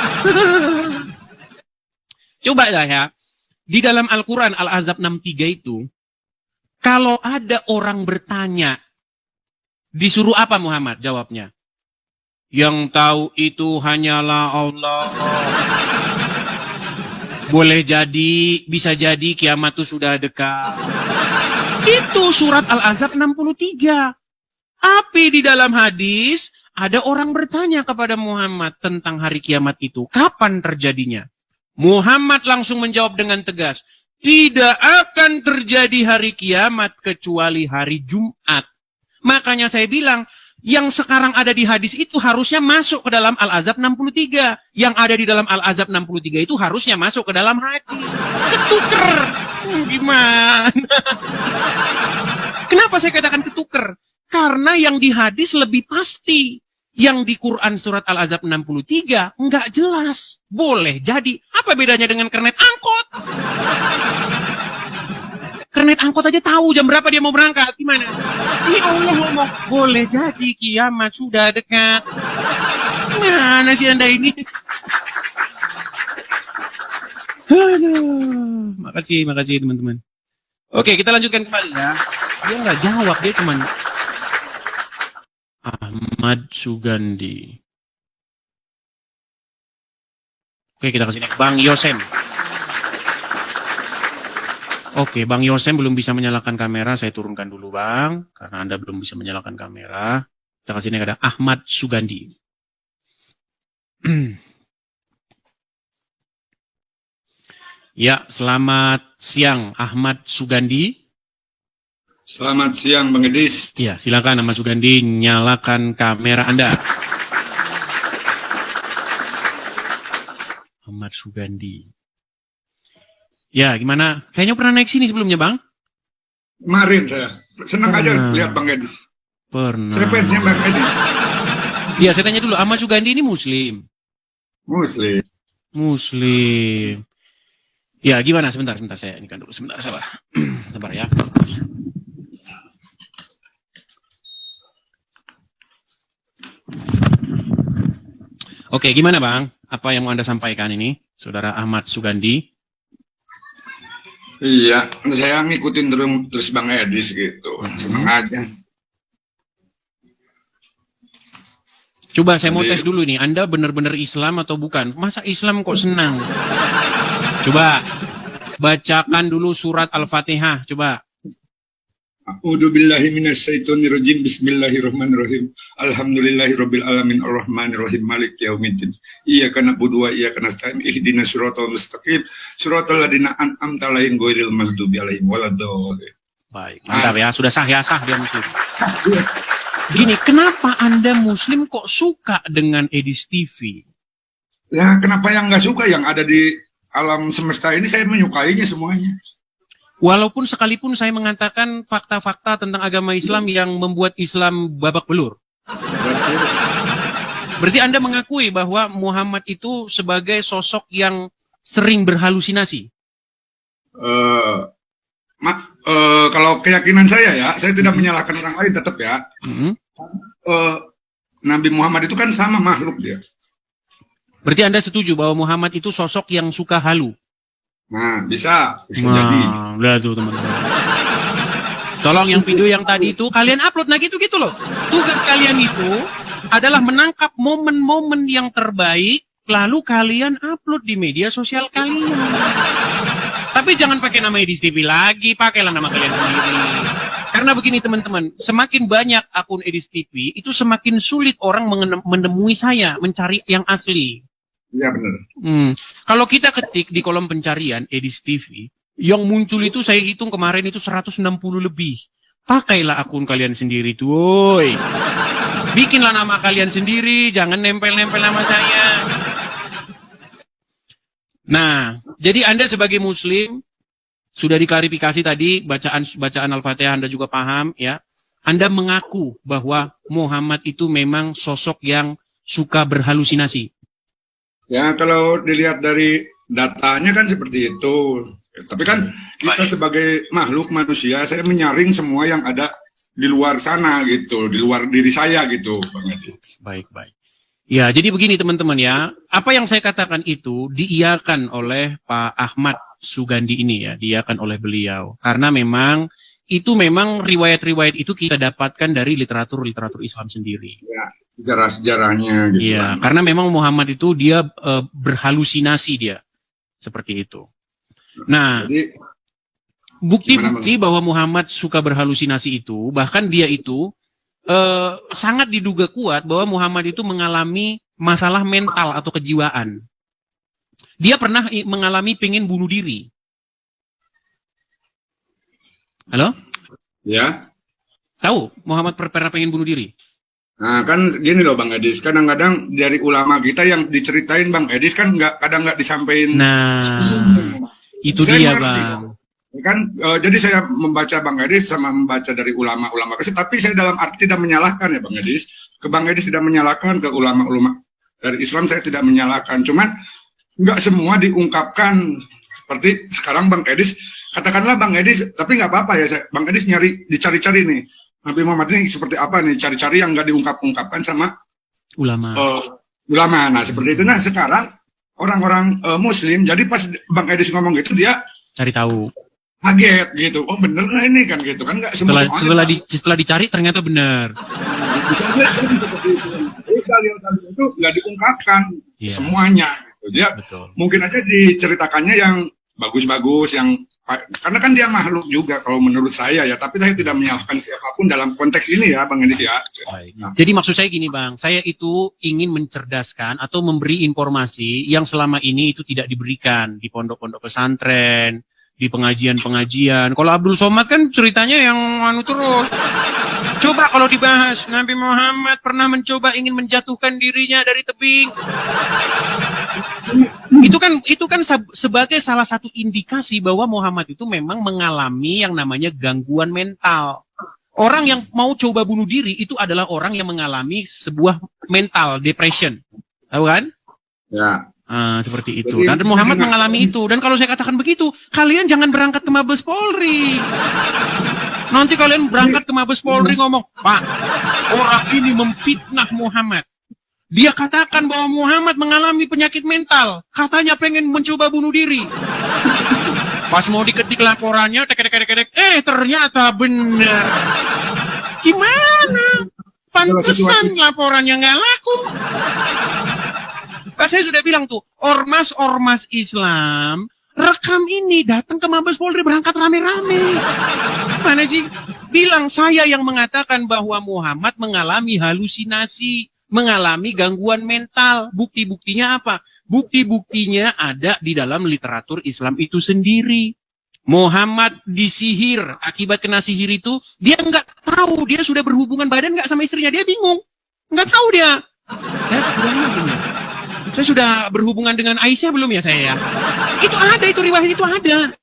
Coba lah ya, di dalam Al-Quran Al-Azab 63 itu, kalau ada orang bertanya, disuruh apa Muhammad jawabnya? Yang tahu itu hanyalah Allah. Boleh jadi, bisa jadi kiamat itu sudah dekat. Itu surat Al-Azab 63. Tapi di dalam hadis, ada orang bertanya kepada Muhammad tentang hari kiamat itu. Kapan terjadinya? Muhammad langsung menjawab dengan tegas. Tidak akan terjadi hari kiamat kecuali hari Jumat. Makanya saya bilang, Yang sekarang ada di hadis itu harusnya masuk ke dalam Al-Azab 63. Yang ada di dalam Al-Azab 63 itu harusnya masuk ke dalam hadis. Ketuker. Gimana? Kenapa saya katakan ketuker? Karena yang di hadis lebih pasti. Yang di Quran surat Al-Azab 63 nggak jelas. Boleh jadi. Apa bedanya dengan kernet angkot? Kernet angkot aja tahu jam berapa dia mau berangkat. Gimana? Ini Allah ngomong, boleh jadi kiamat sudah dekat. Mana sih Anda ini? Aduh. Makasih teman-teman. Oke, kita lanjutkan kembali ya. Dia nggak jawab, dia cuman Ahmad Sugandi. Oke, kita kasih Bang Yosem. Oke, Bang Yosem belum bisa menyalakan kamera. Saya turunkan dulu, Bang. Karena Anda belum bisa menyalakan kamera. Kita kasih ini ada Ahmad Sugandi. Ya, selamat siang Ahmad Sugandi. Selamat siang, Bang Edis. Ya, silakan Ahmad Sugandi, nyalakan kamera Anda. Ahmad Sugandi. Ya, gimana? Kayaknya pernah naik sini sebelumnya, Bang? Kemarin saya. Senang aja lihat Bang Edis. Pernah. Saya fansnya Bang Edis. Ya, saya tanya dulu, Ahmad Sugandi ini Muslim? Muslim. Muslim. Ya, gimana? Sebentar, saya ini kan dulu. Sebentar, sabar. Sabar ya. Oke, gimana Bang? Apa yang mau Anda sampaikan ini, Saudara Ahmad Sugandi? Iya, saya ngikutin terus Bang Edis gitu. Senang aja. Coba saya mau tes dulu nih, Anda benar-benar Islam atau bukan? Masa Islam kok senang? Coba bacakan dulu surat Al-Fatihah, coba. A'udzubillahi minasyaitonirrajim. Bismillahirrahmanirrahim. Alhamdulillahirabbil alamin arrahmanirrahim maliki yaumiddin. Iyyaka na'budu wa iyyaka nasta'in. Ihdinas siratal mustaqim. Siratal ladzina an'amta 'alaihim ghairil maghdubi 'alaihim waladdallin. Baik, mantap ya. Sudah sah dia Muslim. Gini, kenapa Anda Muslim kok suka dengan Edis TV? Ya, kenapa yang nggak suka? Yang ada di alam semesta ini saya menyukainya semuanya. Walaupun sekalipun saya mengatakan fakta-fakta tentang agama Islam yang membuat Islam babak belur. Berarti Anda mengakui bahwa Muhammad itu sebagai sosok yang sering berhalusinasi? Kalau keyakinan saya tidak menyalahkan orang lain tetap ya. Nabi Muhammad itu kan sama makhluk dia. Berarti Anda setuju bahwa Muhammad itu sosok yang suka halu? Nah, bisa jadi. Udah tuh teman-teman. Tolong yang video yang tadi itu kalian upload, nah gitu loh. Tugas kalian itu adalah menangkap momen-momen yang terbaik, lalu kalian upload di media sosial kalian. Tapi jangan pakai nama Edis TV lagi, pakailah nama kalian sendiri. Karena begini teman-teman, semakin banyak akun Edis TV, itu semakin sulit orang menemui saya, mencari yang asli. Iya benar. Kalau kita ketik di kolom pencarian Edis TV, yang muncul itu saya hitung kemarin itu 160 lebih. Pakailah akun kalian sendiri tuh, woi. Bikinlah nama kalian sendiri, jangan nempel-nempel nama saya. Nah, jadi Anda sebagai Muslim sudah diklarifikasi tadi bacaan Al-Fatihah Anda juga paham ya. Anda mengaku bahwa Muhammad itu memang sosok yang suka berhalusinasi. Ya, kalau dilihat dari datanya kan seperti itu. Tapi kan kita sebagai makhluk manusia, saya menyaring semua yang ada di luar sana gitu, di luar diri saya gitu. Baik. Ya, jadi begini teman-teman ya. Apa yang saya katakan itu diiyakan oleh Pak Ahmad Sugandi ini ya, diiyakan oleh beliau. Karena memang riwayat-riwayat itu kita dapatkan dari literatur Islam sendiri. Ya. Sejarah-sejarahnya gitu. Iya, karena memang Muhammad itu dia berhalusinasi dia. Seperti itu. Nah, bukti-bukti bahwa Muhammad suka berhalusinasi itu, bahkan dia itu sangat diduga kuat bahwa Muhammad itu mengalami masalah mental atau kejiwaan. Dia pernah mengalami pengen bunuh diri. Halo? Ya. Tahu Muhammad pernah pengen bunuh diri? Nah, kan gini loh Bang Edis, kadang-kadang dari ulama kita yang diceritain Bang Edis kan kadang nggak disampaikan. Nah, itu Saya dia, mengerti. Bang. Kan jadi saya membaca Bang Edis sama membaca dari ulama-ulama kasih, tapi saya dalam arti tidak menyalahkan ya Bang Edis. Ke Bang Edis tidak menyalahkan, ke ulama-ulama dari Islam saya tidak menyalahkan. Cuman nggak semua diungkapkan seperti sekarang Bang Edis. Katakanlah Bang Edis, tapi nggak apa-apa ya, Bang Edis dicari-cari nih. Nabi Muhammad ini seperti apa nih, cari-cari yang nggak diungkapkan sama Ulama. ulama. Nah seperti itu. Nah sekarang orang-orang Muslim, jadi pas Bang Edis ngomong gitu dia Cari tahu. kaget gitu. Oh bener nggak ini kan gitu kan, nggak semua Setelah dicari ternyata benar. bisa jadi seperti itu. Jadi dalil-dalil itu nggak diungkapkan Iya. semuanya. Gitu. Dia Betul. mungkin aja diceritakannya yang bagus-bagus, yang karena kan dia makhluk juga kalau menurut saya ya. Tapi saya tidak menyalahkan siapapun dalam konteks ini ya Bang Edis ya. Baik. Jadi maksud saya gini Bang, saya itu ingin mencerdaskan atau memberi informasi yang selama ini itu tidak diberikan di pondok-pondok pesantren, di pengajian-pengajian. Kalau Abdul Somad kan ceritanya yang terus. Coba kalau dibahas, Nabi Muhammad pernah mencoba ingin menjatuhkan dirinya dari tebing. Itu kan sebagai salah satu indikasi bahwa Muhammad itu memang mengalami yang namanya gangguan mental. Orang yang mau coba bunuh diri itu adalah orang yang mengalami sebuah mental depression. Tahu kan? Ya. Seperti itu. Dan Muhammad mengalami itu. Dan kalau saya katakan begitu, kalian jangan berangkat ke Mabes Polri. Nanti kalian berangkat ke Mabes Polri ngomong, Pak, orang ini memfitnah Muhammad. Dia katakan bahwa Muhammad mengalami penyakit mental. Katanya pengen mencoba bunuh diri. Pas mau diketik laporannya, ternyata benar. Gimana? Pantesan laporannya nggak laku. Saya sudah bilang tuh, ormas-ormas Islam rekam ini, datang ke Mabes Polri berangkat rame-rame. Mana sih? Bilang saya yang mengatakan bahwa Muhammad mengalami halusinasi, mengalami gangguan mental. Bukti-buktinya apa? Bukti-buktinya ada di dalam literatur Islam itu sendiri. Muhammad disihir, akibat kena sihir itu, dia nggak tahu, dia sudah berhubungan badan nggak sama istrinya, dia bingung. Nggak tahu dia. Saya sudah berhubungan dengan Aisyah belum ya saya ya? Itu ada, itu riwayat itu ada.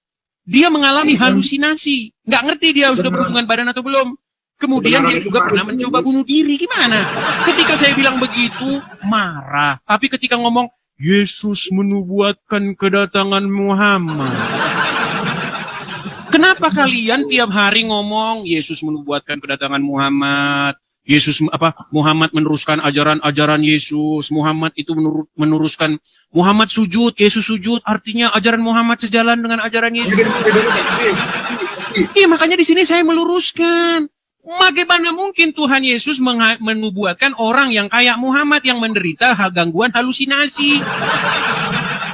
Dia mengalami halusinasi. Nggak ngerti dia sudah berhubungan badan atau belum. Kemudian dia juga pernah mencoba bunuh diri. Gimana? Ketika saya bilang begitu, marah. Tapi ketika ngomong, Yesus menubuatkan kedatangan Muhammad. Kenapa kalian tiap hari ngomong, Yesus menubuatkan kedatangan Muhammad? Muhammad meneruskan ajaran-ajaran Yesus. Muhammad itu meneruskan Muhammad sujud, Yesus sujud, artinya ajaran Muhammad sejalan dengan ajaran Yesus. Iya, makanya di sini saya meluruskan. Bagaimana mungkin Tuhan Yesus menubuatkan orang yang kayak Muhammad yang menderita gangguan halusinasi?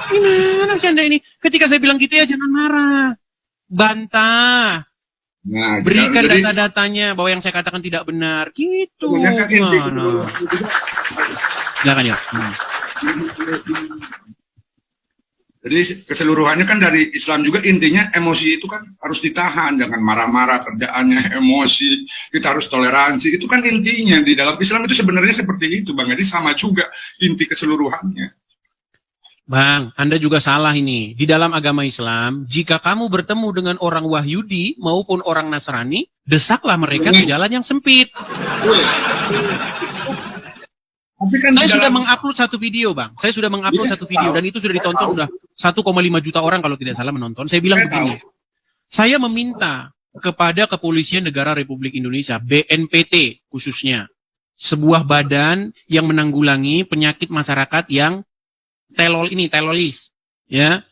Gimana sih Anda ini? Ketika saya bilang gitu ya jangan marah. Bantah. Nah, berikan data-datanya bahwa yang saya katakan tidak benar. Gitu. Gimana? Silakan ya. Jadi keseluruhannya kan dari Islam juga intinya emosi itu kan harus ditahan, jangan marah-marah kerjaannya, emosi, kita harus toleransi. Itu kan intinya di dalam Islam itu sebenarnya seperti itu Bang. Jadi sama juga inti keseluruhannya. Bang, Anda juga salah ini. Di dalam agama Islam, jika kamu bertemu dengan orang Wahyudi maupun orang Nasrani, desaklah mereka ke jalan yang sempit. Tapi kan saya sudah mengupload satu video, Bang. Saya sudah mengupload satu video dan itu sudah ditonton sudah 1,5 juta orang kalau tidak salah menonton. Saya bilang begini. Saya meminta kepada Kepolisian Negara Republik Indonesia, BNPT khususnya, sebuah badan yang menanggulangi penyakit masyarakat yang telolis, ya.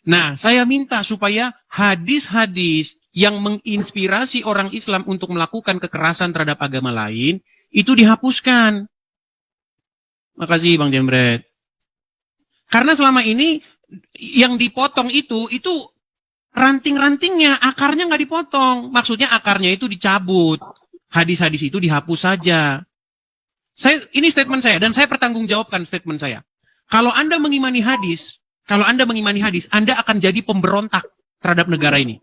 Nah, saya minta supaya hadis-hadis yang menginspirasi orang Islam untuk melakukan kekerasan terhadap agama lain itu dihapuskan. Makasih Bang Jembret. Karena selama ini yang dipotong itu ranting-rantingnya, akarnya nggak dipotong. Maksudnya akarnya itu dicabut. Hadis-hadis itu dihapus saja. Ini statement saya dan saya pertanggungjawabkan statement saya. Kalau Anda mengimani hadis, Anda akan jadi pemberontak terhadap negara ini.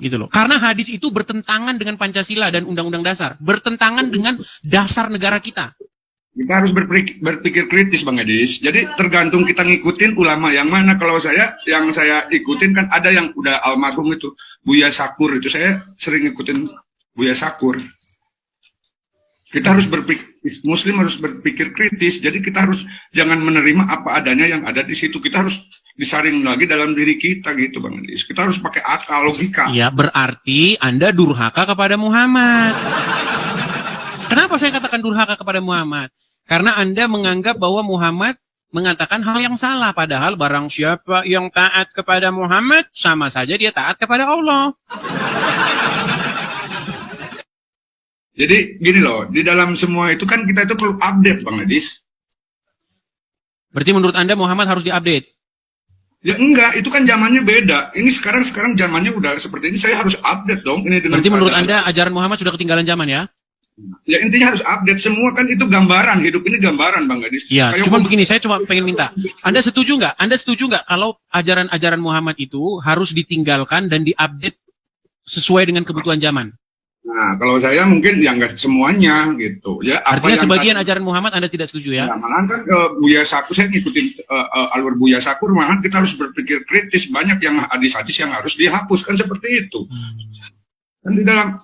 Gitu loh. Karena hadis itu bertentangan dengan Pancasila dan Undang-Undang Dasar, bertentangan dengan dasar negara kita. Kita harus berpikir kritis, Bang Edis. Jadi tergantung kita ngikutin ulama yang mana. Kalau yang saya ikutin kan ada yang udah almarhum itu, Buya Sakur itu. Saya sering ngikutin Buya Sakur. Kita harus Muslim harus berpikir kritis. Jadi kita harus jangan menerima apa adanya yang ada di situ. Kita harus disaring lagi dalam diri kita gitu, Bang Edis. Kita harus pakai akal, logika. Ya, berarti Anda durhaka kepada Muhammad. Kenapa saya katakan durhaka kepada Muhammad? Karena Anda menganggap bahwa Muhammad mengatakan hal yang salah. Padahal barang siapa yang taat kepada Muhammad, sama saja dia taat kepada Allah. Jadi gini loh, di dalam semua itu kan kita itu perlu update, Bang Edis. Berarti menurut Anda Muhammad harus diupdate? Ya enggak, itu kan zamannya beda. Ini sekarang zamannya udah seperti ini, saya harus update dong. Ini dengan Berarti menurut Anda ajaran Muhammad sudah ketinggalan zaman ya? Ya intinya harus update, semua kan itu gambaran, hidup ini gambaran, Bang Gadis. Iya, cuma begini, saya cuma pengen minta. Anda setuju nggak kalau ajaran-ajaran Muhammad itu harus ditinggalkan dan diupdate sesuai dengan kebutuhan zaman? Nah, kalau saya mungkin ya nggak semuanya gitu. Ya, artinya sebagian ajaran Muhammad Anda tidak setuju ya? Nah, malahan kan Buya Sakur, saya ngikutin alur Buya Sakur, malahan kita harus berpikir kritis, banyak yang hadis-hadis yang harus dihapus, kan seperti itu. Kan di dalam,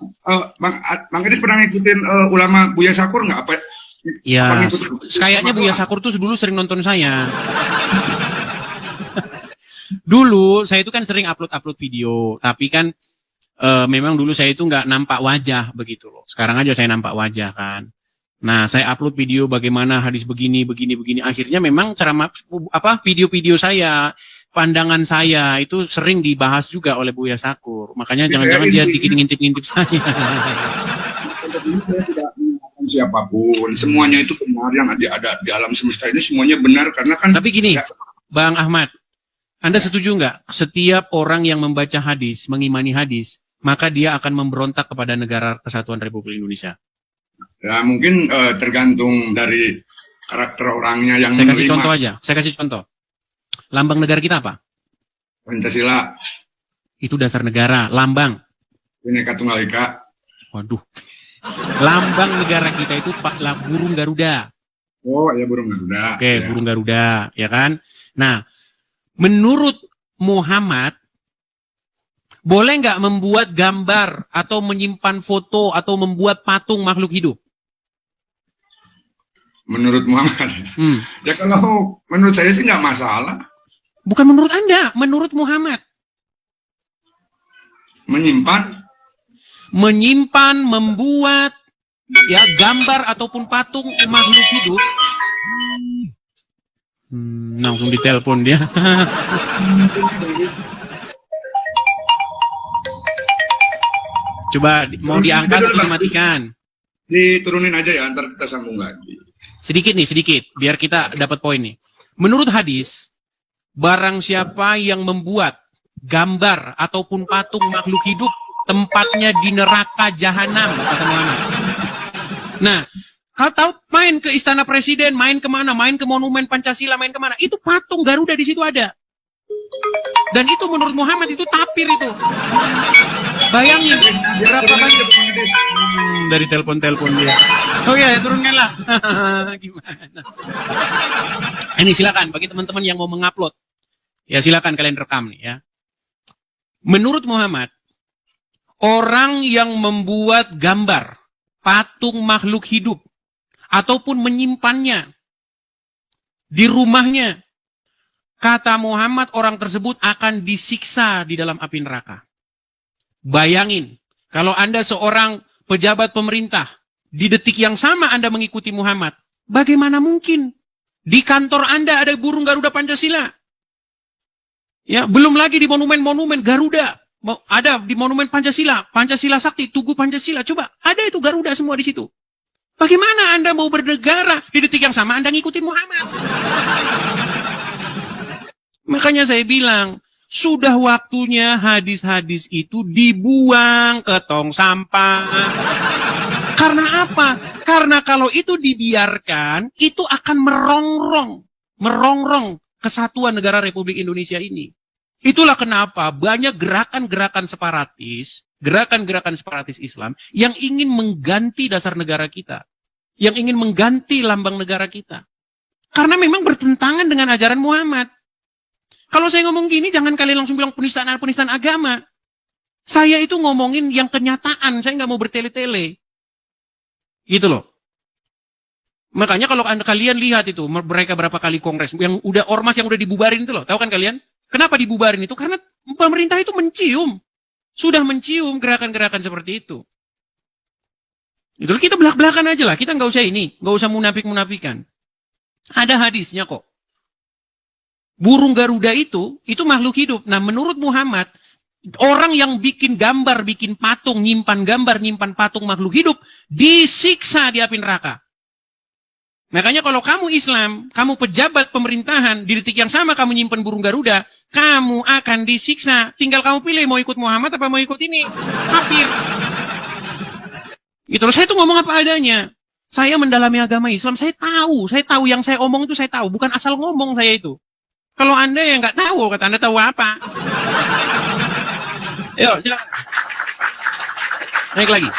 Bang Gadis pernah ngikutin ulama Buya Sakur nggak? Iya, kayaknya Buya Sakur tuh dulu sering nonton saya. Dulu, saya itu kan sering upload video, tapi kan memang dulu saya itu nggak nampak wajah begitu loh. Sekarang aja saya nampak wajah kan. Nah, saya upload video bagaimana hadis begini. Akhirnya memang ceramah video-video saya, pandangan saya itu sering dibahas juga oleh Buya Sakur. Makanya jangan-jangan dia sedikit ngintip-ngintip saya. Saya tidak menyalahkan siapapun. Semuanya itu benar yang ada di alam semesta ini, semuanya benar karena kan. Tapi gini, Bang Ahmad, Anda setuju nggak? Setiap orang yang membaca hadis, mengimani hadis, maka dia akan memberontak kepada negara Kesatuan Republik Indonesia. Ya mungkin tergantung dari karakter orangnya yang saya kasih contoh aja. Saya kasih contoh. Lambang negara kita apa? Pancasila. Itu dasar negara. Lambang. Bhinneka Tunggal Ika. Waduh. Lambang negara kita itu burung Garuda. Oh ya, burung Garuda. Oke, ya. Burung Garuda, ya kan? Nah, menurut Muhammad, boleh nggak membuat gambar atau menyimpan foto atau membuat patung makhluk hidup? Menurut Muhammad? Ya kalau menurut saya sih nggak masalah. Bukan menurut Anda, menurut Muhammad. Menyimpan, membuat ya gambar ataupun patung makhluk hidup. Langsung ditelepon dia. Coba mau diangkat atau dimatikan? Diturunin aja ya, ntar kita sambung lagi. Sedikit, biar kita dapat poin nih. Menurut hadis, barang siapa yang membuat gambar ataupun patung makhluk hidup, tempatnya di neraka jahanam, kata Muhammad. Nah, kalau tahu main ke Istana Presiden, main kemana, main ke Monumen Pancasila, main kemana, itu patung Garuda di situ ada. Dan itu menurut Muhammad itu tapir itu. Bayangin berapa banyak dari telepon dia. Oke, turunkanlah. Gimana? Ini silakan bagi teman-teman yang mau mengupload. Ya silakan kalian rekam nih ya. Menurut Muhammad, orang yang membuat gambar patung makhluk hidup ataupun menyimpannya di rumahnya, kata Muhammad orang tersebut akan disiksa di dalam api neraka. Bayangin, kalau Anda seorang pejabat pemerintah, di detik yang sama Anda mengikuti Muhammad, bagaimana mungkin di kantor Anda ada burung Garuda Pancasila? Ya, belum lagi di monumen-monumen Garuda, ada di monumen Pancasila, Pancasila Sakti, Tugu Pancasila, coba ada itu Garuda semua di situ. Bagaimana Anda mau bernegara di detik yang sama Anda ngikutin Muhammad? Makanya saya bilang, sudah waktunya hadis-hadis itu dibuang ke tong sampah. Karena apa? Karena kalau itu dibiarkan, itu akan merongrong kesatuan negara Republik Indonesia ini. Itulah kenapa banyak gerakan-gerakan separatis Islam yang ingin mengganti dasar negara kita, yang ingin mengganti lambang negara kita. Karena memang bertentangan dengan ajaran Muhammad. Kalau saya ngomong gini, jangan kalian langsung bilang penistaan agama. Saya itu ngomongin yang kenyataan, saya nggak mau bertele-tele. Gitu loh. Makanya kalau kalian lihat itu, mereka berapa kali kongres, yang udah ormas yang udah dibubarin itu loh, tahu kan kalian? Kenapa dibubarin itu? Karena pemerintah itu sudah mencium gerakan-gerakan seperti itu. Itu kita belak-belakan aja lah, kita nggak usah munafik-munafikan. Ada hadisnya kok. Burung Garuda itu makhluk hidup. Nah, menurut Muhammad, orang yang bikin gambar, bikin patung, nyimpan gambar, nyimpan patung makhluk hidup, disiksa di api neraka. Makanya kalau kamu Islam, kamu pejabat pemerintahan, di detik yang sama kamu nyimpan burung Garuda, kamu akan disiksa. Tinggal kamu pilih mau ikut Muhammad apa mau ikut ini. Kafir. Gitu loh, saya tuh ngomong apa adanya. Saya mendalami agama Islam, saya tahu yang saya omong itu saya tahu, bukan asal ngomong saya itu. Kalau Anda yang nggak tahu, kata Anda tahu apa? Yuk, silakan. Naik lagi.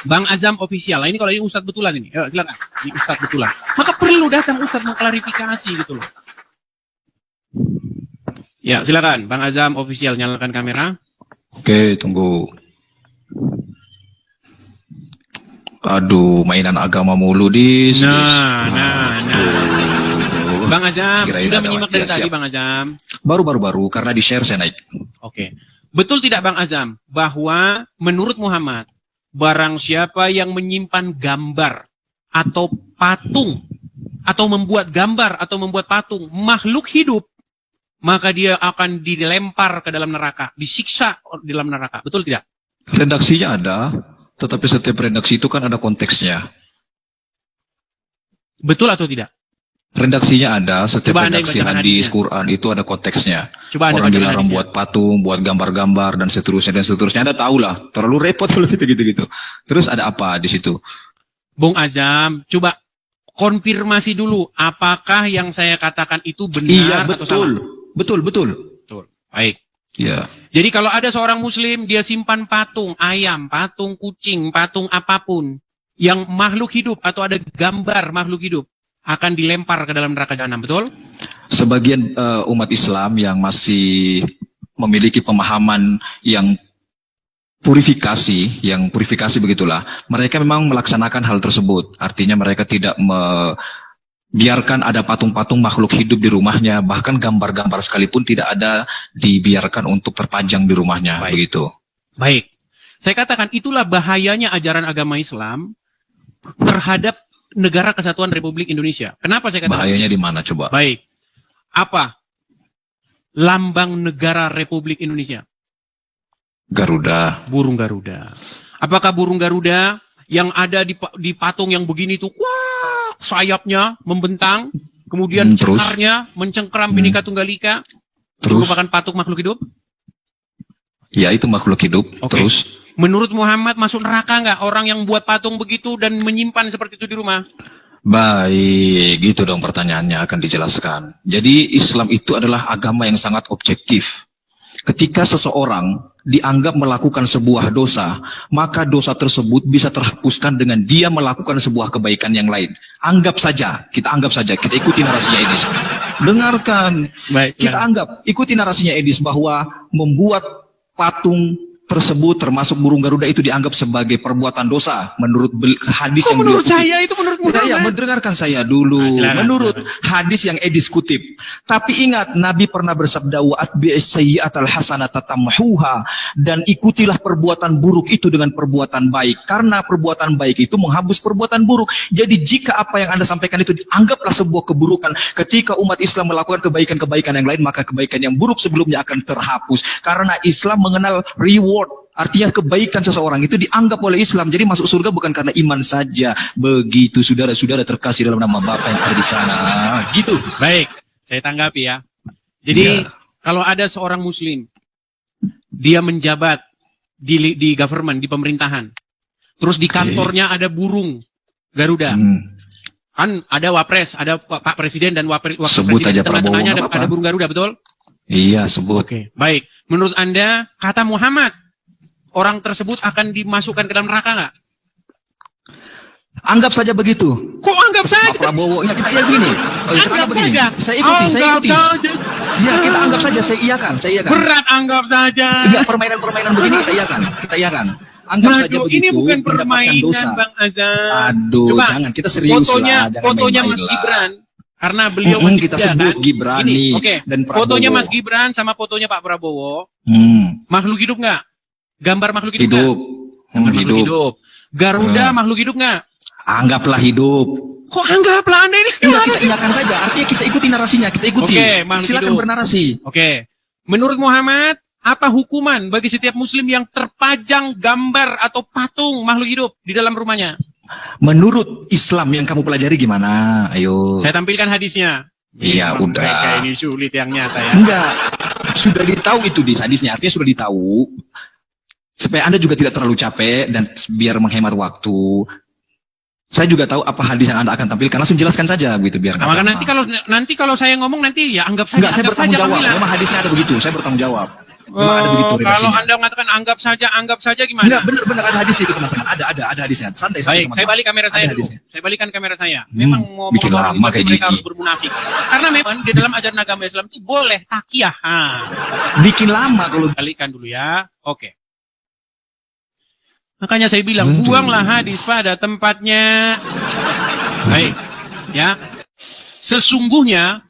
Bang Azam official. Nah, ini kalau ini Ustadz betulan ini. Yuk, silakan. Ini Ustadz betulan. Maka perlu datang Ustadz mengklarifikasi gitu loh. Ya, silakan. Bang Azam official, nyalakan kamera. Oke, tunggu. Aduh, mainan agama mulu dis. Nah. Bang Azam, sudah menyimak dari tadi Bang Azam? Baru, karena di-share saya naik. Oke. Betul tidak Bang Azam, bahwa menurut Muhammad, barang siapa yang menyimpan gambar atau patung, atau membuat gambar atau membuat patung makhluk hidup, maka dia akan dilempar ke dalam neraka, disiksa di dalam neraka. Betul tidak? Redaksinya ada, tetapi setiap redaksi itu kan ada konteksnya. Betul atau tidak? Redaksinya ada, setiap Coba redaksi Anda hadis, hadisnya. Quran itu ada konteksnya. Coba Anda Orang bacakan dilarang hadisnya. buat patung, buat gambar-gambar, dan seterusnya. Anda tahu lah, terlalu repot kalau gitu. Terus ada apa di situ? Bung Azam, coba konfirmasi dulu, apakah yang saya katakan itu benar Iya, atau salah? betul. Betul. Baik. Ya. Jadi kalau ada seorang muslim, dia simpan patung ayam, patung kucing, patung apapun, yang makhluk hidup atau ada gambar makhluk hidup, akan dilempar ke dalam neraka jahanam, betul? Sebagian umat Islam yang masih memiliki pemahaman yang purifikasi begitulah, mereka memang melaksanakan hal tersebut. Artinya mereka tidak biarkan ada patung-patung makhluk hidup di rumahnya, bahkan gambar-gambar sekalipun tidak ada dibiarkan untuk terpajang di rumahnya. Begitu. Baik. Saya katakan itulah bahayanya ajaran agama Islam terhadap Negara Kesatuan Republik Indonesia. Kenapa saya katakan? Bahayanya di mana coba? Baik. Apa lambang negara Republik Indonesia? Garuda. Burung Garuda. Apakah burung Garuda yang ada di patung yang begini itu, wah, sayapnya membentang, kemudian cekarnya mencengkeram Bhinneka Tunggal Ika, itu merupakan patung makhluk hidup? Ya, itu makhluk hidup. Oke. Terus? Menurut Muhammad masuk neraka nggak orang yang buat patung begitu dan menyimpan seperti itu di rumah? Baik, gitu dong pertanyaannya akan dijelaskan. Jadi Islam itu adalah agama yang sangat objektif. Ketika seseorang dianggap melakukan sebuah dosa, maka dosa tersebut bisa terhapuskan dengan dia melakukan sebuah kebaikan yang lain. Anggap saja, kita ikuti narasinya Edis. Dengarkan, baik, kita anggap, ikuti narasinya Edis bahwa membuat patung tersebut termasuk burung Garuda itu dianggap sebagai perbuatan dosa menurut hadis yang menurut saya itu menurut Muhammad. Ya, mendengarkan saya dulu. Menurut hadis yang Edis kutip. Tapi ingat, Nabi pernah bersabda wa atbi'is sayyi'atal hasanata tamhuha, dan ikutilah perbuatan buruk itu dengan perbuatan baik, karena perbuatan baik itu menghapus perbuatan buruk. Jadi jika apa yang Anda sampaikan itu dianggaplah sebuah keburukan, ketika umat Islam melakukan kebaikan-kebaikan yang lain, maka kebaikan yang buruk sebelumnya akan terhapus. Karena Islam mengenal reward. Artinya kebaikan seseorang itu dianggap oleh Islam. Jadi masuk surga bukan karena iman saja. Begitu saudara-saudara terkasih dalam nama Bapa yang ada di sana. Gitu. Baik, saya tanggapi ya. Jadi kalau ada seorang muslim, dia menjabat di government, di pemerintahan. Terus di kantornya ada burung Garuda. Kan ada wapres, ada Pak Presiden dan wakil Sebut Presiden. aja Prabowo, Tengah-tengahnya nggak apa-apa. ada burung Garuda, betul? Iya, sebut. Oke, baik. Menurut Anda, kata Muhammad, orang tersebut akan dimasukkan ke dalam neraka nggak? Anggap saja begitu. Kok anggap saja? Pak Prabowo, ya kita begini. Oh, kita anggap begini. saja. Saya ikuti. Saja. Ya, kita anggap saja, saya iakan. Berat anggap saja. Iya, permainan-permainan begini kita iakan. Anggap saja Aduh, begitu. ini bukan mendapatkan permainan, dosa. Bang Azan. Aduh, Coba, jangan, kita serius lah. Jangan fotonya main-main Mas lah. Gibran. Karena beliau masih kita muda, sebut kan? Gibran Ini, nih, oke. dan Prabowo. Fotonya Mas Gibran sama fotonya Pak Prabowo. Makhluk hidup nggak? Gambar makhluk hidup nggak? Hidup. Gambar makhluk Hidup. hidup. Garuda makhluk hidup nggak? Anggaplah hidup. Kok anggaplah Anda ini? Enggak, kita iakan saja. Artinya kita ikuti narasinya, kita ikuti. Oke, makhluk Silakan hidup. bernarasi. Oke. Menurut Muhammad, apa hukuman bagi setiap muslim yang terpajang gambar atau patung makhluk hidup di dalam rumahnya? Menurut Islam yang kamu pelajari gimana? Ayo. Saya tampilkan hadisnya. Iya, Memang udah. mereka ini sulit yang nyata ya. Enggak. Sudah ditahu itu di hadisnya. Artinya sudah ditahu. Supaya Anda juga tidak terlalu capek dan biar menghemat waktu. Saya juga tahu apa hadis yang Anda akan tampilkan. Langsung jelaskan saja begitu biar Nah, maka nggak lama. nanti kalau saya ngomong nanti ya anggap saja. Enggak, saya anggap bertanggung saja, jawab. Bang Milan. Memang hadisnya ada begitu. Saya bertanggung jawab. Memang ada begitu Kalau redaksinya. Anda mengatakan anggap saja gimana? Enggak, benar ada hadis itu teman-teman. Ada hadisnya. Santai Baik, teman-teman. saya balik kamera saya Ada dulu. hadisnya. Saya balikan kamera saya. Memang mau bikin orang lama Islam kayak mereka gini. harus bermunafik. Karena memang di dalam ajaran agama Islam itu boleh takiyah. Bikin lama kalau Balikan dulu ya. Oke. Makanya saya bilang, buanglah hadis pada tempatnya. Baik. Ya. Sesungguhnya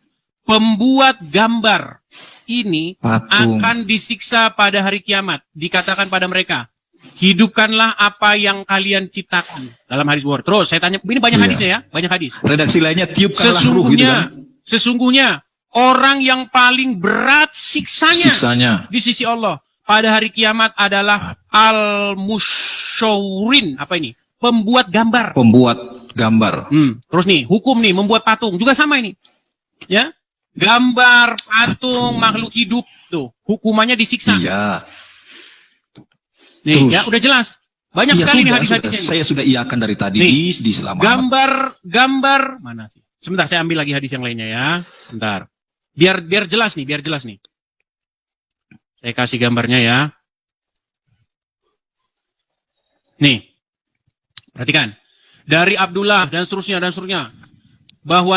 pembuat gambar ini Patung. akan disiksa pada hari kiamat. Dikatakan pada mereka, hidupkanlah apa yang kalian ciptakan. Dalam hadis Bukhari. Terus saya tanya, ini banyak Iya. hadisnya ya, banyak hadis. redaksi lainnya tiupkanlah ruh gitu kan. Sesungguhnya orang yang paling berat siksanya Siksanya. di sisi Allah pada hari kiamat adalah al-musyawrin. Apa ini? Pembuat gambar. Pembuat gambar. Terus nih, hukum nih, membuat patung juga sama ini. Ya, gambar, patung, makhluk hidup tuh, hukumannya disiksa. Iya. Nih, Terus. ya udah jelas. Banyak Iya, sekali nih sudah. hadis-hadisnya. Saya sudah iakan dari tadi Nih, di Islam. gambar mana sih? Sebentar, saya ambil lagi hadis yang lainnya ya. Sebentar. Biar jelas nih, Saya kasih gambarnya ya. Nih. Perhatikan. Dari Abdullah dan seterusnya. Bahwa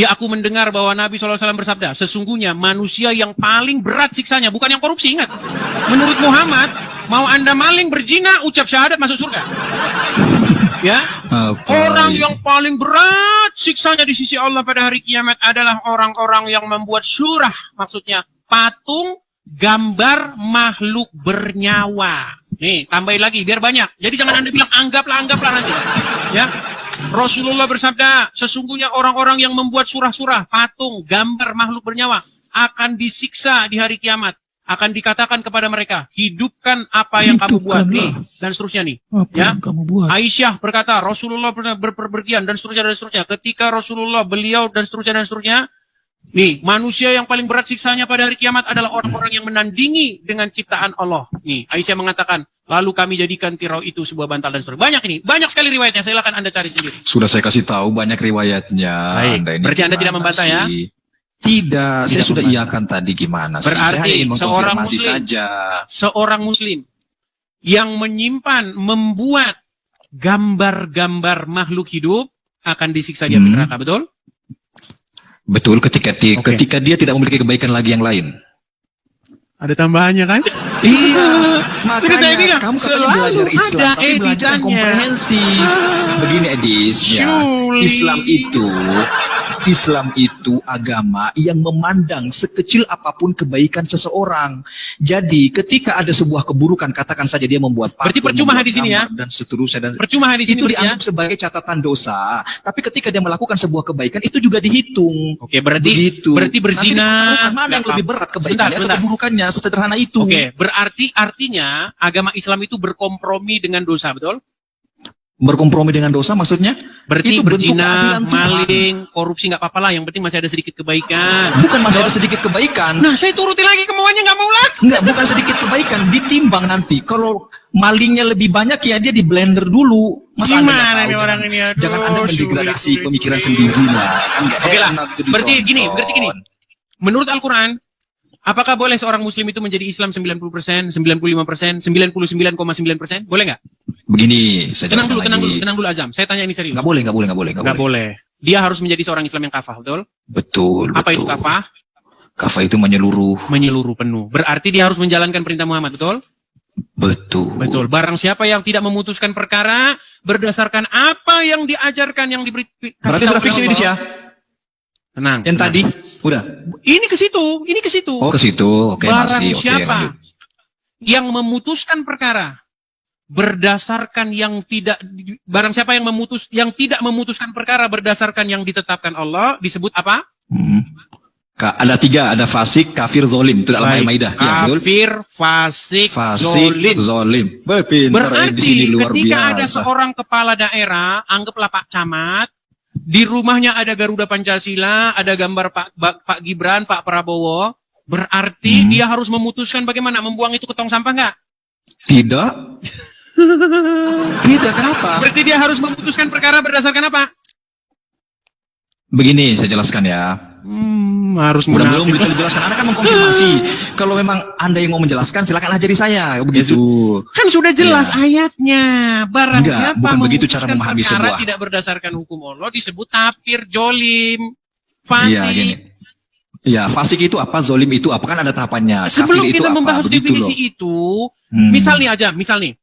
aku mendengar bahwa Nabi SAW bersabda, sesungguhnya manusia yang paling berat siksanya, bukan yang korupsi, ingat. Menurut Muhammad, mau Anda maling, berzina, ucap syahadat, masuk surga. Ya, orang yang paling berat siksanya di sisi Allah pada hari kiamat adalah orang-orang yang membuat surah, maksudnya patung, gambar makhluk bernyawa. Nih, tambahin lagi biar banyak. Jadi jangan Anda bilang anggaplah nanti. Ya. Rasulullah bersabda, sesungguhnya orang-orang yang membuat surah-surah, patung, gambar makhluk bernyawa akan disiksa di hari kiamat. Akan dikatakan kepada mereka, hidupkan apa yang kamu buat nih, dan seterusnya nih. Apa Ya. yang kamu buat? Aisyah berkata, Rasulullah pernah berpergian dan seterusnya. Ketika Rasulullah, beliau dan seterusnya. Nih, manusia yang paling berat siksanya pada hari kiamat adalah orang-orang yang menandingi dengan ciptaan Allah. Nih, Aisyah mengatakan, lalu kami jadikan tirau itu sebuah bantal dan seterusnya. Banyak sekali riwayatnya. Silakan Anda cari sendiri. Sudah saya kasih tahu banyak riwayatnya. Baik. Berarti Anda tidak membantah ya? Tidak, saya Tidak sudah membantah. iakan tadi gimana sih? Saya Berarti hanya ingin seorang mengkonfirmasi muslim, saja. seorang muslim yang menyimpan, membuat gambar-gambar makhluk hidup akan disiksa di api neraka, betul? Betul, ketika dia tidak memiliki kebaikan lagi yang lain. Ada tambahannya kan? Iya, Sudah saya makanya bilang, kamu katanya selalu belajar Islam, ada tapi belajar yang editannya. komprehensif. Begini Edis, ya, Surely. Islam itu agama yang memandang sekecil apapun kebaikan seseorang. Jadi ketika ada sebuah keburukan, katakan saja dia membuat patung, Berarti percuma membuat hadis ini ya? gambar, dan seterusnya. Dan Percuma hadis ini itu berarti ya? dianggap sebagai catatan dosa. Tapi ketika dia melakukan sebuah kebaikan, itu juga dihitung. Oke, berarti Begitu. berarti berzina. Nanti mana yang lebih berat, kebaikan atau keburukannya? Sesederhana itu. Oke, berarti artinya agama Islam itu berkompromi dengan dosa, betul? Berkompromi dengan dosa maksudnya? Berarti Itu bentuk berzina, keadilan Tuhan. maling, korupsi nggak apa-apa lah. Yang penting masih ada sedikit kebaikan. Bukan masih ada sedikit kebaikan. Nah, saya turuti lagi kemauannya, nggak mau lagi. Enggak, bukan sedikit kebaikan, ditimbang nanti. Kalau malingnya lebih banyak ya dia di blender dulu. Masa Anda nggak Gimana tahu? nih orang ini? Aduh, Jangan Anda mendegradasi sulit. pemikiran sendiri lah. Kan nggak Oke lah, enak tuh berarti ditonton. gini. Menurut Al-Quran, Apakah boleh seorang muslim itu menjadi Islam 90%, 95%, 99,9%? Boleh nggak? Begini, saya Tenang jelaskan dulu, lagi. tenang dulu Azam. Saya tanya ini serius. Nggak boleh. Nggak boleh. Dia harus menjadi seorang Islam yang kafah, betul? Betul. Apa itu kafah? Kafah itu menyeluruh. Menyeluruh penuh. Berarti dia harus menjalankan perintah Muhammad, betul? Betul. Betul. Barang siapa yang tidak memutuskan perkara berdasarkan apa yang diajarkan, yang diberi. Berarti sudah fix ini ya? Tenang. Yang tadi udah. Ini ke situ. Oh, ke situ. Oke, Barang masih. Oke, siapa lanjut. yang memutuskan perkara berdasarkan yang tidak, barang siapa yang tidak memutuskan perkara berdasarkan yang ditetapkan Allah, disebut apa? Ada 3, ada fasik, kafir, zolim. Itu dalam Al-Maidah. Ya, betul. Kafir, fasik, Fasik, zolim. Pintar di sini Berarti luar ketika biasa. ada seorang kepala daerah, anggaplah Pak Camat, di rumahnya ada Garuda Pancasila, ada gambar Pak Gibran, Pak Prabowo, berarti dia harus memutuskan bagaimana membuang itu ke tong sampah nggak? Tidak. Tidak, kenapa? Berarti dia harus memutuskan perkara berdasarkan apa? Begini, saya jelaskan ya. Harus Belum bisa dijelaskan. Anda kan mengkonfirmasi. Kalau memang Anda yang mau menjelaskan, silakan ajari saya. Begitu. Kan sudah jelas ayatnya. Barang Enggak, siapa bukan begitu cara memutuskan memahami perkara sebuah. tidak berdasarkan hukum Allah disebut kafir, jolim, Iya, fasik. gini. Ya, fasik itu apa? Zolim itu apa? Kan ada tahapannya. Sebelum Kafir itu kita apa? membahas Begitu definisi loh. itu, misal nih,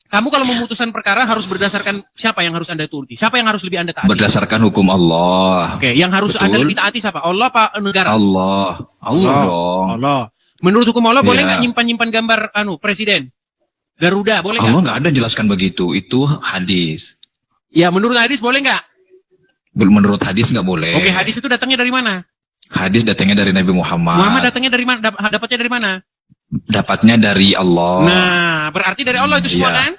kamu kalau memutuskan perkara harus berdasarkan siapa yang harus Anda turuti? Siapa yang harus lebih Anda taati? Berdasarkan hukum Allah. Oke, yang harus Betul. Anda lebih taati siapa? Allah apa negara? Allah dong. Allah. Menurut hukum Allah boleh Iya. nggak nyimpan gambar presiden? Garuda, boleh nggak? Allah nggak ada jelaskan begitu. Itu hadis. Ya, menurut hadis boleh nggak? Menurut hadis nggak boleh. Oke, hadis itu datangnya dari mana? Hadis datangnya dari Nabi Muhammad. Muhammad datangnya dari mana? Dapatnya dari mana? Dapatnya dari Allah. Nah, berarti dari Allah itu semua Iya. kan?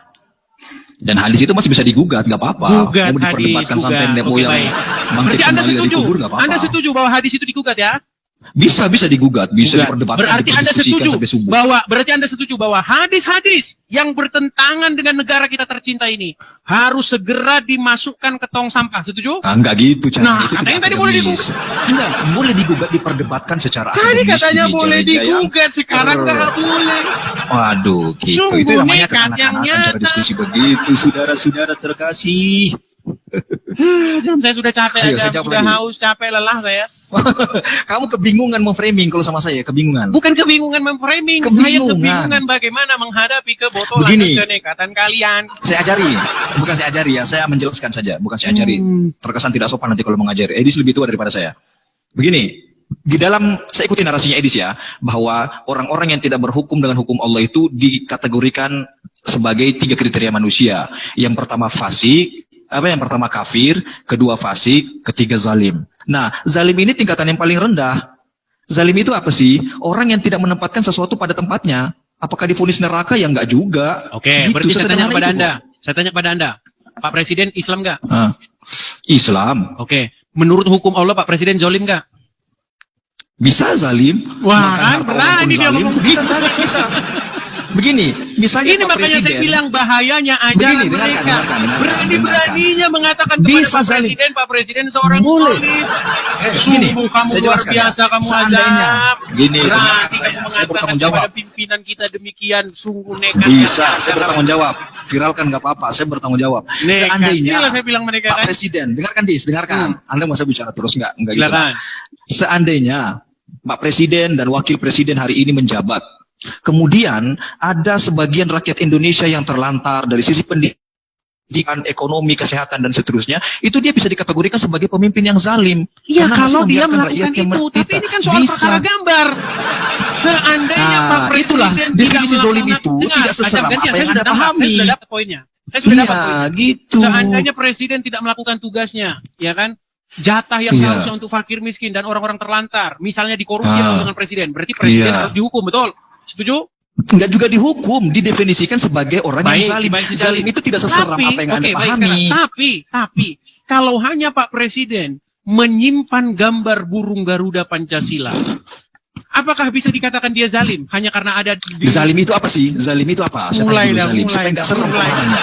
Dan hadis itu masih bisa digugat, nggak apa-apa. Gugat Mau diperdebatkan hadis, sampai gugat. Nemo Oke, yang baik. bangkit Berarti Anda kembali dari setuju? kubur, nggak apa-apa. Anda setuju bahwa hadis itu digugat ya? Bisa digugat, bisa Gugat. diperdebatkan, Berarti Anda didiskusikan setuju sampai subuh. berarti Anda setuju bahwa hadis-hadis yang bertentangan dengan negara kita tercinta ini harus segera dimasukkan ke tong sampah. Setuju? Enggak gitu cara. Nah, itu katanya tidak tadi boleh akademis. Enggak, boleh digugat, diperdebatkan secara Tadi akademis katanya di boleh jaya-jaya. digugat, sekarang nggak boleh. Waduh, gitu. Sungguh Itu namanya nekat yang kekanak-kanakan cara nyata. diskusi begitu, saudara-saudara terkasih. Saya sudah capek Ayo, aja, saya jawab sudah lagi. haus, capek, lelah saya. Kamu kebingungan memframing kalau sama saya, kebingungan. Bukan kebingungan memframing, saya Kebingungan. kebingungan bagaimana menghadapi kebotolan Begini. dan kenekatan kalian. Saya ajari, bukan saya ajari ya, saya menjelaskan saja, bukan saya ajari. Terkesan tidak sopan nanti kalau mengajari. Edis lebih tua daripada saya. Begini, di dalam, saya ikuti narasinya Edis ya, bahwa orang-orang yang tidak berhukum dengan hukum Allah itu dikategorikan sebagai 3 kriteria manusia. Yang pertama fasik, yang pertama kafir, kedua fasik, ketiga zalim. Nah, zalim ini tingkatan yang paling rendah. Zalim itu apa sih? Orang yang tidak menempatkan sesuatu pada tempatnya. Apakah divonis neraka? Ya enggak juga. Oke, berarti saya tanya sesederhana kepada itu Anda. kok. Saya tanya kepada Anda. Pak Presiden Islam nggak? Islam. Oke. Menurut hukum Allah Pak Presiden zolim nggak? Bisa zalim. Wah, Makan kan harta orang berani pun dia zalim. ngomong Bisa gitu. zalim, bisa. Begini, misalnya Ini Pak makanya Presiden. saya bilang bahayanya ajaran Begini, dengarkan, mereka. dengarkan. Berani-beraninya mengatakan kepada Bisa Pak zalim. Presiden, Pak Presiden seorang Boleh. zalim. Gini, Sungguh kamu saya luar jelaskan biasa, ya. kamu Seandainya, azab. gini, Berani dengarkan kamu saya mengatakan bertanggung jawab. kepada pimpinan kita demikian, sungguh nekat. Bisa, saya bertanggung jawab. Viralkan nggak apa-apa, saya bertanggung jawab. Nekat. Seandainya Inilah saya bilang mereka Pak kan. Presiden, dengarkan Dis, dengarkan. Anda masa bicara terus nggak gitu. Silakan. Seandainya Pak Presiden dan Wakil Presiden hari ini menjabat, kemudian ada sebagian rakyat Indonesia yang terlantar dari sisi pendidikan, ekonomi, kesehatan dan seterusnya, itu dia bisa dikategorikan sebagai pemimpin yang zalim. Iya, Karena kalau masih dia membiarkan melakukan rakyatnya itu. Tapi menderita. ini kan soal Bisa. perkara gambar. Seandainya Pak Presiden itulah definisi tidak zolim itu melaksanakan- tidak seseram Gantian, apa saya yang sudah Anda dapat, pahami. Saya sudah dapat poinnya. Saya sudah dapat Iya, poinnya. gitu. Seandainya Presiden tidak melakukan tugasnya, ya kan? Jatah yang Iya. seharusnya untuk fakir miskin dan orang-orang terlantar, misalnya dikorupsi dengan Presiden, berarti Presiden Iya. harus dihukum, betul? Setuju? Enggak juga dihukum, didefinisikan sebagai orang yang zalim. baik, Zalim itu tidak seseram Tapi, apa yang Anda oke, baik pahami. sekarang. Tapi, kalau hanya Pak Presiden menyimpan gambar burung Garuda Pancasila, apakah bisa dikatakan dia zalim? Hanya karena ada di... Zalim itu apa sih? Zalim itu apa? Saya tanya dulu zalim, supaya enggak serem pemahamannya.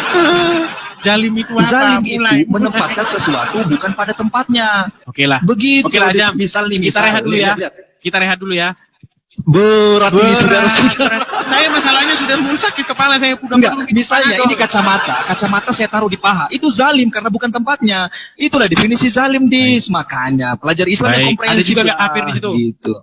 Zalim itu apa? Zalim itu Mulai. menempatkan sesuatu bukan pada tempatnya. Oke lah. Begitu. Oke lah, Jam. Misal nih, Kita misal. rehat dulu ya. lihat. Kita rehat dulu ya. Berat ini saudara-saudara. Saya masalahnya sudah mulai sakit kepala saya. Enggak, misalnya ini kacamata saya taruh di paha, itu zalim karena bukan tempatnya. Itulah definisi zalim makanya pelajar Islam yang Baik, komprehensif. ada juga nggak kafir di situ? Gitu.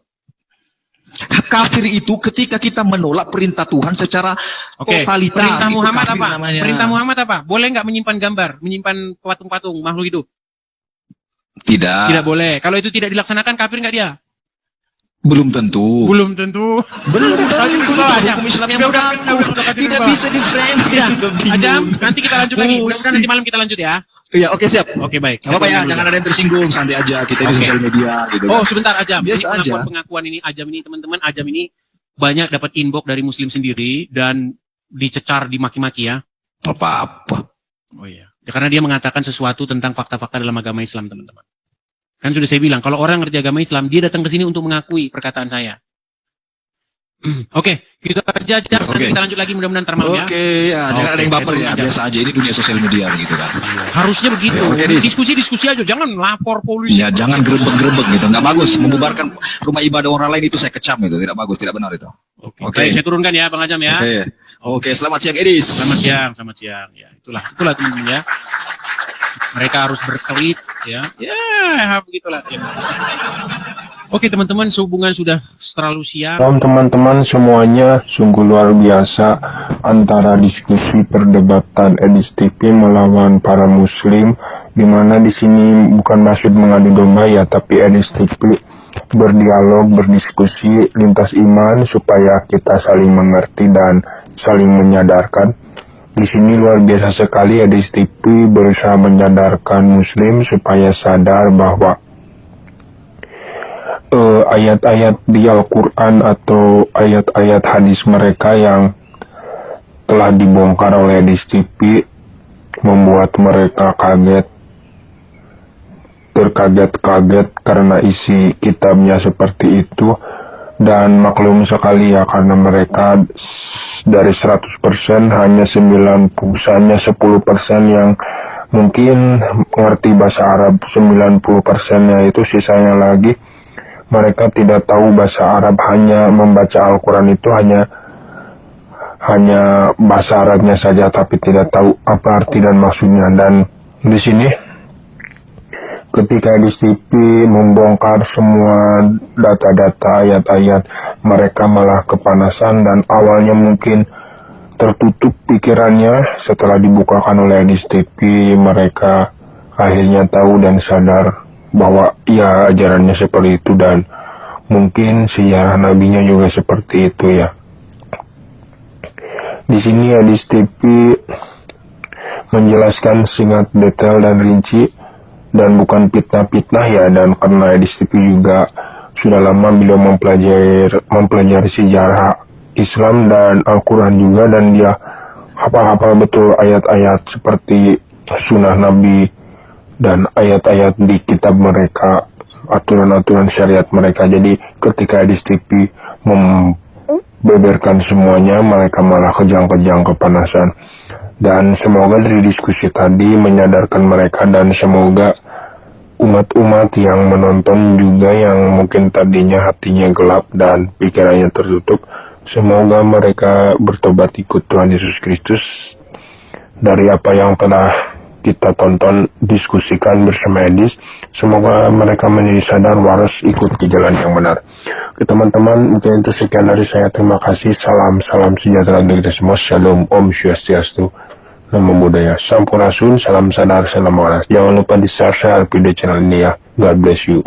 Kafir itu ketika kita menolak perintah Tuhan secara Oke, totalitas. perintah itu Muhammad kafir apa? namanya. Perintah Muhammad apa? Boleh nggak menyimpan gambar, menyimpan patung-patung makhluk hidup? Tidak. Tidak boleh. Kalau itu tidak dilaksanakan, kafir nggak dia? Belum tentu. Belum tentu. Belum tentu. Aja. Hukum Islam yang Udah, berlaku. Tidak bisa di frame. Ya, Ajam, nanti kita lanjut lagi. Mudah-mudahan nanti malam kita lanjut ya. Iya, oke siap. Oke, baik. Gak apa-apa ya, jangan ada yang tersinggung, santai aja kita di Oke. sosial media gitu. Oh, sebentar Ajam. Biasa Ini aja. pengakuan ini Ajam ini teman-teman, Ajam ini banyak dapat inbox dari muslim sendiri dan dicecar, dimaki-maki ya. Apa-apa. Oh iya. Ya, karena dia mengatakan sesuatu tentang fakta-fakta dalam agama Islam, teman-teman. Kan sudah saya bilang, kalau orang ngerti agama Islam, dia datang ke sini untuk mengakui perkataan saya. Oke, gitu aja. Nanti Oke. kita lanjut lagi mudah-mudahan ntar malam ya. Oke, ya, jangan Oke, ada yang baper saya ya. turun Biasa aja, ini dunia sosial media gitu kan. Harusnya begitu. Ya, oke, Dis. Diskusi-diskusi aja, jangan lapor polisi. Ya, jangan gerebek-gerebek gitu. Nggak bagus. Membubarkan rumah ibadah orang lain itu saya kecam itu. Tidak bagus, tidak benar itu. Oke. Oke. Baik, saya turunkan ya, Bang Ajam ya. Oke. Oke, selamat siang Edis. Selamat siang. Ya, itulah teman-teman ya. Mereka harus berkelit ya. Ya, begitulah ya. Oke teman-teman, sehubungan sudah terlalu siang. Salam teman-teman semuanya, sungguh luar biasa antara diskusi perdebatan Edis TV melawan para muslim, di mana di sini bukan maksud mengadu domba ya, tapi Edis TV berdialog, berdiskusi lintas iman supaya kita saling mengerti dan saling menyadarkan. Di sini luar biasa sekali Edis TV berusaha menyadarkan muslim supaya sadar bahwa ayat-ayat di Al-Quran atau ayat-ayat hadis mereka yang telah dibongkar oleh Edis TV membuat mereka terkaget-kaget karena isi kitabnya seperti itu. Dan maklum sekali ya, karena mereka dari 100% hanya 10% yang mungkin mengerti bahasa Arab, 90%-nya itu sisanya lagi mereka tidak tahu bahasa Arab, hanya membaca Al-Quran itu hanya bahasa Arabnya saja, tapi tidak tahu apa arti dan maksudnya. Dan di sini ketika Edis TV membongkar semua data-data ayat-ayat, mereka malah kepanasan dan awalnya mungkin tertutup pikirannya. Setelah dibukakan oleh Edis TV, mereka akhirnya tahu dan sadar bahwa ya ajarannya seperti itu dan mungkin sejarah nabinya juga seperti itu ya. Di sini Edis TV menjelaskan singkat, detail dan rinci dan bukan fitnah-fitnah ya, dan karena Edis TV juga sudah lama beliau mempelajari sejarah Islam dan Al-Quran juga, dan dia hafal betul ayat-ayat seperti sunnah Nabi dan ayat-ayat di kitab mereka, aturan-aturan syariat mereka. Jadi ketika Edis TV membeberkan semuanya, mereka malah kejang-kejang kepanasan. Dan semoga dari diskusi tadi menyadarkan mereka, dan semoga umat-umat yang menonton juga yang mungkin tadinya hatinya gelap dan pikirannya tertutup, semoga mereka bertobat ikut Tuhan Yesus Kristus dari apa yang telah kita tonton, diskusikan bersama Edis. Semoga mereka menjadi sadar waras ikut ke jalan yang benar. Oke teman-teman, mungkin itu sekian dari saya. Terima kasih. Salam sejahtera untuk kita semua. Shalom, Om Swastiastu, Namo Buddhaya, Sampurasun, salam sadar, salam waras. Jangan lupa di share video channel ini ya. God bless you.